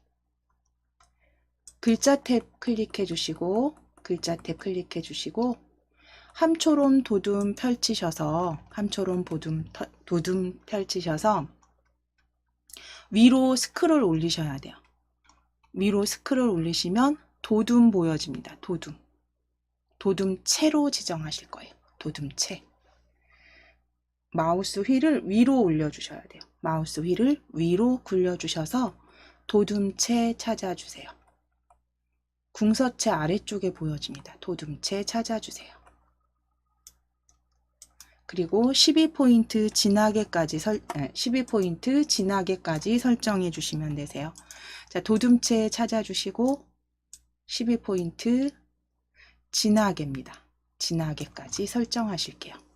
글자 탭 클릭해 주시고, 글자 탭 클릭해 주시고, 함초롬 도둠 펼치셔서, 함초롬 도둠 펼치셔서 위로 스크롤 올리셔야 돼요. 위로 스크롤 올리시면 도둠 보여집니다. 도둠. 도둠체로 지정하실 거예요. 도둠체. 마우스 휠을 위로 올려주셔야 돼요. 마우스 휠을 위로 굴려주셔서 도둠체 찾아주세요. 궁서체 아래쪽에 보여집니다. 도둠체 찾아주세요. 그리고 12포인트 진하게까지 설정해 주시면 되세요. 자, 도둠체 찾아주시고 12포인트 진하게입니다. 진하게까지 설정하실게요.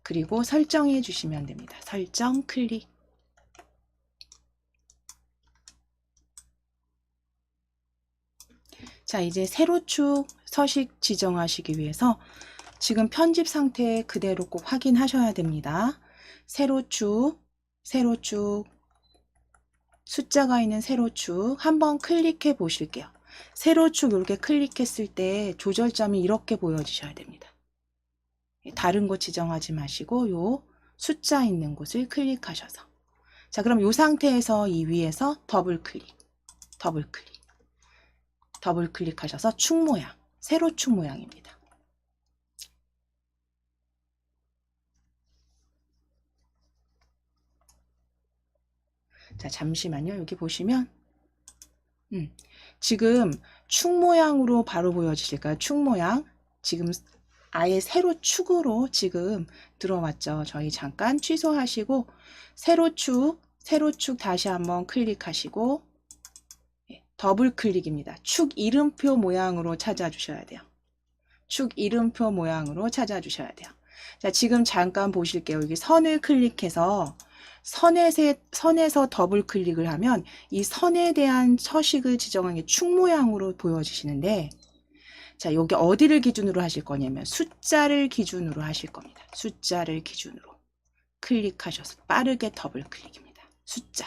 그리고 설정해 주시면 됩니다. 설정 클릭. 자, 이제 세로축 서식 지정하시기 위해서 지금 편집 상태 그대로 꼭 확인하셔야 됩니다. 세로축 숫자가 있는 세로축 한번 클릭해 보실게요. 세로축 이렇게 클릭했을 때 조절점이 이렇게 보여지셔야 됩니다. 다른 곳 지정하지 마시고 요 숫자 있는 곳을 클릭하셔서, 자, 그럼 이 상태에서 이 위에서 더블 클릭하셔서 축 모양, 세로축 모양입니다. 자, 잠시만요. 여기 보시면 지금 축 모양으로 바로 보여지실까요? 축 모양. 지금 아예 세로축으로 지금 들어왔죠. 저희 잠깐 취소하시고 세로축 다시 한번 클릭하시고 더블 클릭입니다. 축 이름표 모양으로 찾아주셔야 돼요. 축 이름표 모양으로 찾아주셔야 돼요. 자, 지금 잠깐 보실게요. 여기 선을 클릭해서 선에서 더블 클릭을 하면 이 선에 대한 서식을 지정한 게 축 모양으로 보여지시는데, 자, 여기 어디를 기준으로 하실 거냐면 숫자를 기준으로 하실 겁니다. 숫자를 기준으로 클릭하셔서 빠르게 더블 클릭입니다. 숫자.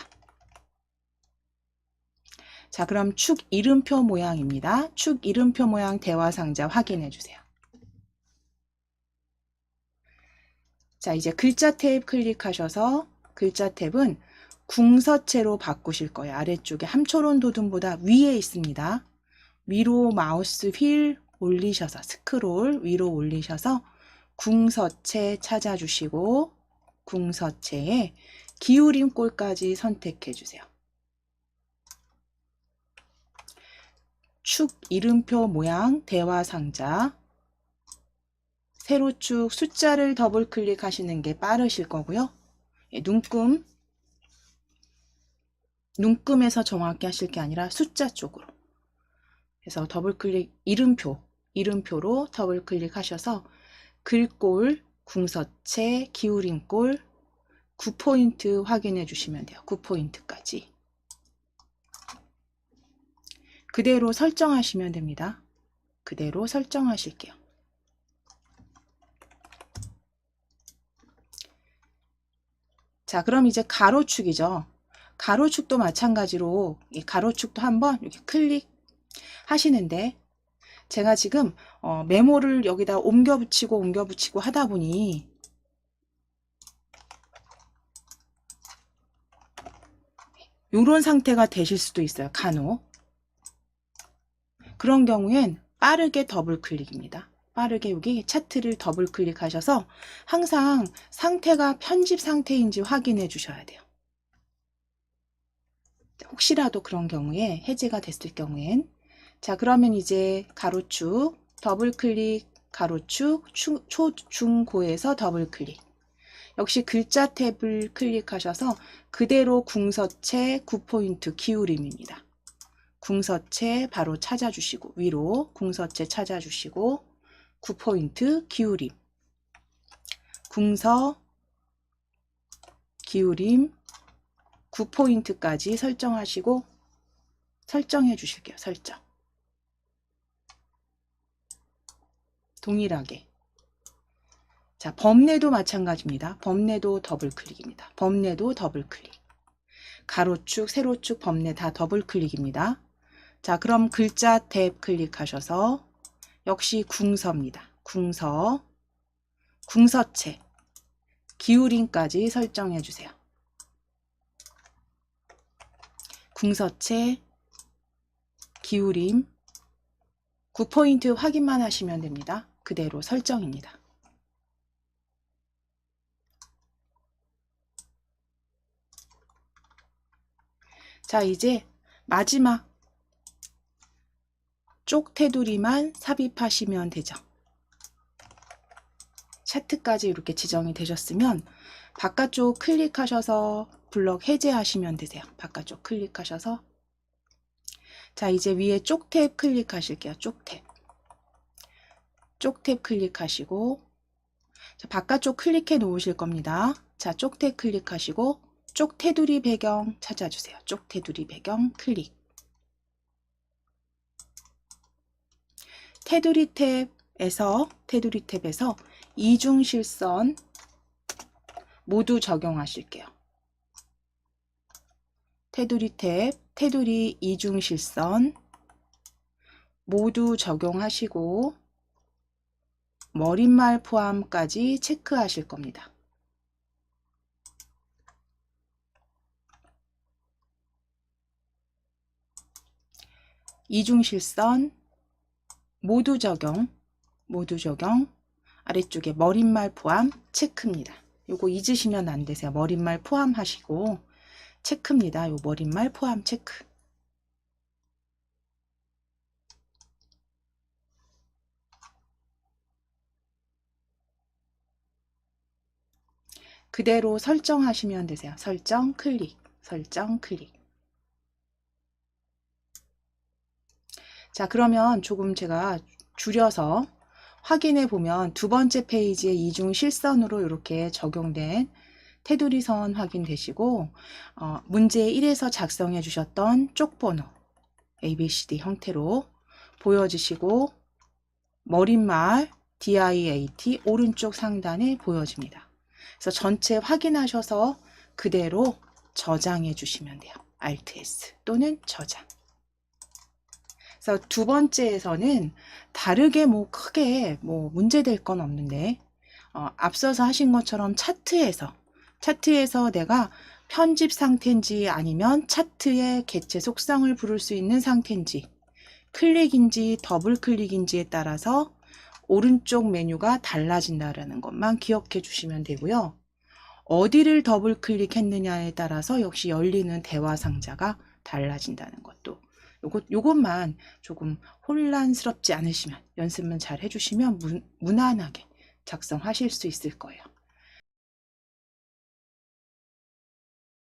자, 그럼 축 이름표 모양입니다. 축 이름표 모양 대화 상자 확인해 주세요. 자, 이제 글자 탭 클릭하셔서 글자 탭은 궁서체로 바꾸실 거예요. 아래쪽에 함초론 도둠보다 위에 있습니다. 위로 마우스 휠 올리셔서 스크롤 위로 올리셔서 궁서체 찾아주시고 궁서체에 기울임 꼴까지 선택해 주세요. 축 이름표 모양 대화 상자, 세로축 숫자를 더블 클릭하시는 게 빠르실 거고요. 눈금에서 정확히 하실 게 아니라 숫자 쪽으로 그래서 더블 클릭 이름표로 더블 클릭하셔서 글꼴, 궁서체, 기울임꼴 9포인트 확인해 주시면 돼요. 9포인트까지 그대로 설정하시면 됩니다. 그대로 설정하실게요. 자, 그럼 이제 가로축이죠. 가로축도 마찬가지로 이 가로축도 한번 이렇게 클릭 하시는데, 제가 지금 메모를 여기다 옮겨 붙이고 하다 보니 이런 상태가 되실 수도 있어요. 간혹. 그런 경우엔 빠르게 더블 클릭입니다. 빠르게 여기 차트를 더블 클릭하셔서 항상 상태가 편집 상태인지 확인해 주셔야 돼요. 혹시라도 그런 경우에 해제가 됐을 경우엔 자, 그러면 이제 가로축 더블 클릭, 가로축 초, 중, 고에서 더블 클릭. 역시 글자 탭을 클릭하셔서 그대로 궁서체 9포인트 기울임입니다. 궁서체 바로 찾아주시고 위로 궁서체 찾아주시고 9포인트 기울임, 궁서 기울임 9포인트까지 설정하시고 설정해 주실게요. 설정. 동일하게. 자, 범례도 마찬가지입니다. 범례도 더블 클릭입니다. 범례도 더블 클릭. 가로축, 세로축, 범례 다 더블 클릭입니다. 자, 그럼 글자 탭 클릭하셔서 역시 궁서입니다. 궁서, 궁서체, 기울임까지 설정해 주세요. 궁서체, 기울임, 9포인트 확인만 하시면 됩니다. 그대로 설정입니다. 자, 이제 마지막 쪽 테두리만 삽입하시면 되죠. 차트까지 이렇게 지정이 되셨으면 바깥쪽 클릭하셔서 블럭 해제하시면 되세요. 바깥쪽 클릭하셔서 자, 이제 위에 쪽 탭 클릭하실게요. 쪽 탭. 쪽 탭 클릭하시고 자, 바깥쪽 클릭해 놓으실 겁니다. 자, 쪽 탭 클릭하시고 쪽 테두리 배경 찾아주세요. 쪽 테두리 배경 클릭. 테두리 탭에서 이중실선 모두 적용하실게요. 테두리 탭, 테두리 이중실선 모두 적용하시고 머릿말 포함까지 체크하실 겁니다. 이중실선 모두 적용, 아래쪽에 머릿말 포함 체크입니다. 요거 잊으시면 안 되세요. 머릿말 포함하시고 체크입니다. 요 머릿말 포함 체크. 그대로 설정하시면 되세요. 설정 클릭, 설정 클릭. 자, 그러면 조금 제가 줄여서 확인해 보면 두 번째 페이지에 이중 실선으로 이렇게 적용된 테두리 선 확인되시고 문제 1에서 작성해 주셨던 쪽번호 ABCD 형태로 보여지시고 머릿말 DIAT 오른쪽 상단에 보여집니다. 그래서 전체 확인하셔서 그대로 저장해 주시면 돼요. Alt S 또는 저장. 그래서 두 번째에서는 다르게 크게 문제될 건 없는데 앞서서 하신 것처럼 차트에서 내가 편집 상태인지 아니면 차트의 개체 속성을 부를 수 있는 상태인지 클릭인지 더블 클릭인지에 따라서 오른쪽 메뉴가 달라진다는 것만 기억해 주시면 되고요. 어디를 더블 클릭했느냐에 따라서 역시 열리는 대화 상자가 달라진다는 것도 요것만 조금 혼란스럽지 않으시면 연습만 잘 해주시면 무난하게 작성하실 수 있을 거예요.